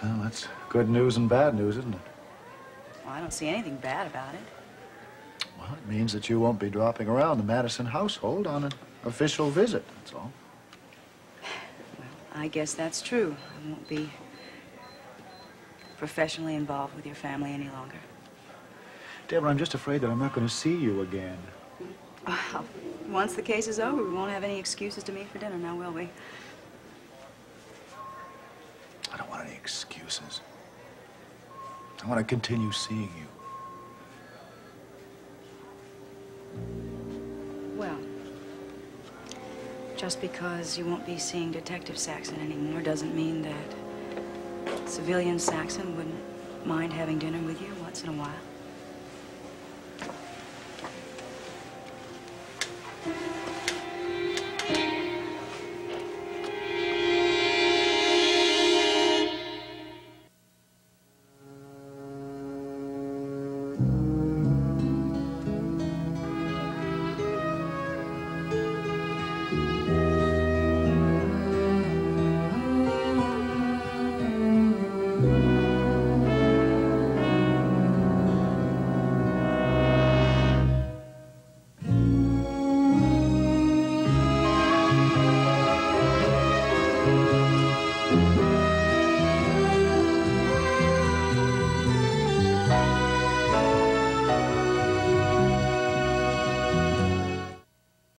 Well, that's good news and bad news, isn't it? Well, I don't see anything bad about it. Well, it means that you won't be dropping around the Madison household on an official visit, that's all. I guess that's true. I won't be professionally involved with your family any longer. Deborah, I'm just afraid that I'm not going to see you again. Well, once the case is over, we won't have any excuses to meet for dinner, now will we? I don't want any excuses. I want to continue seeing you. Well, just because you won't be seeing Detective Saxon anymore doesn't mean that civilian Saxon wouldn't mind having dinner with you once in a while.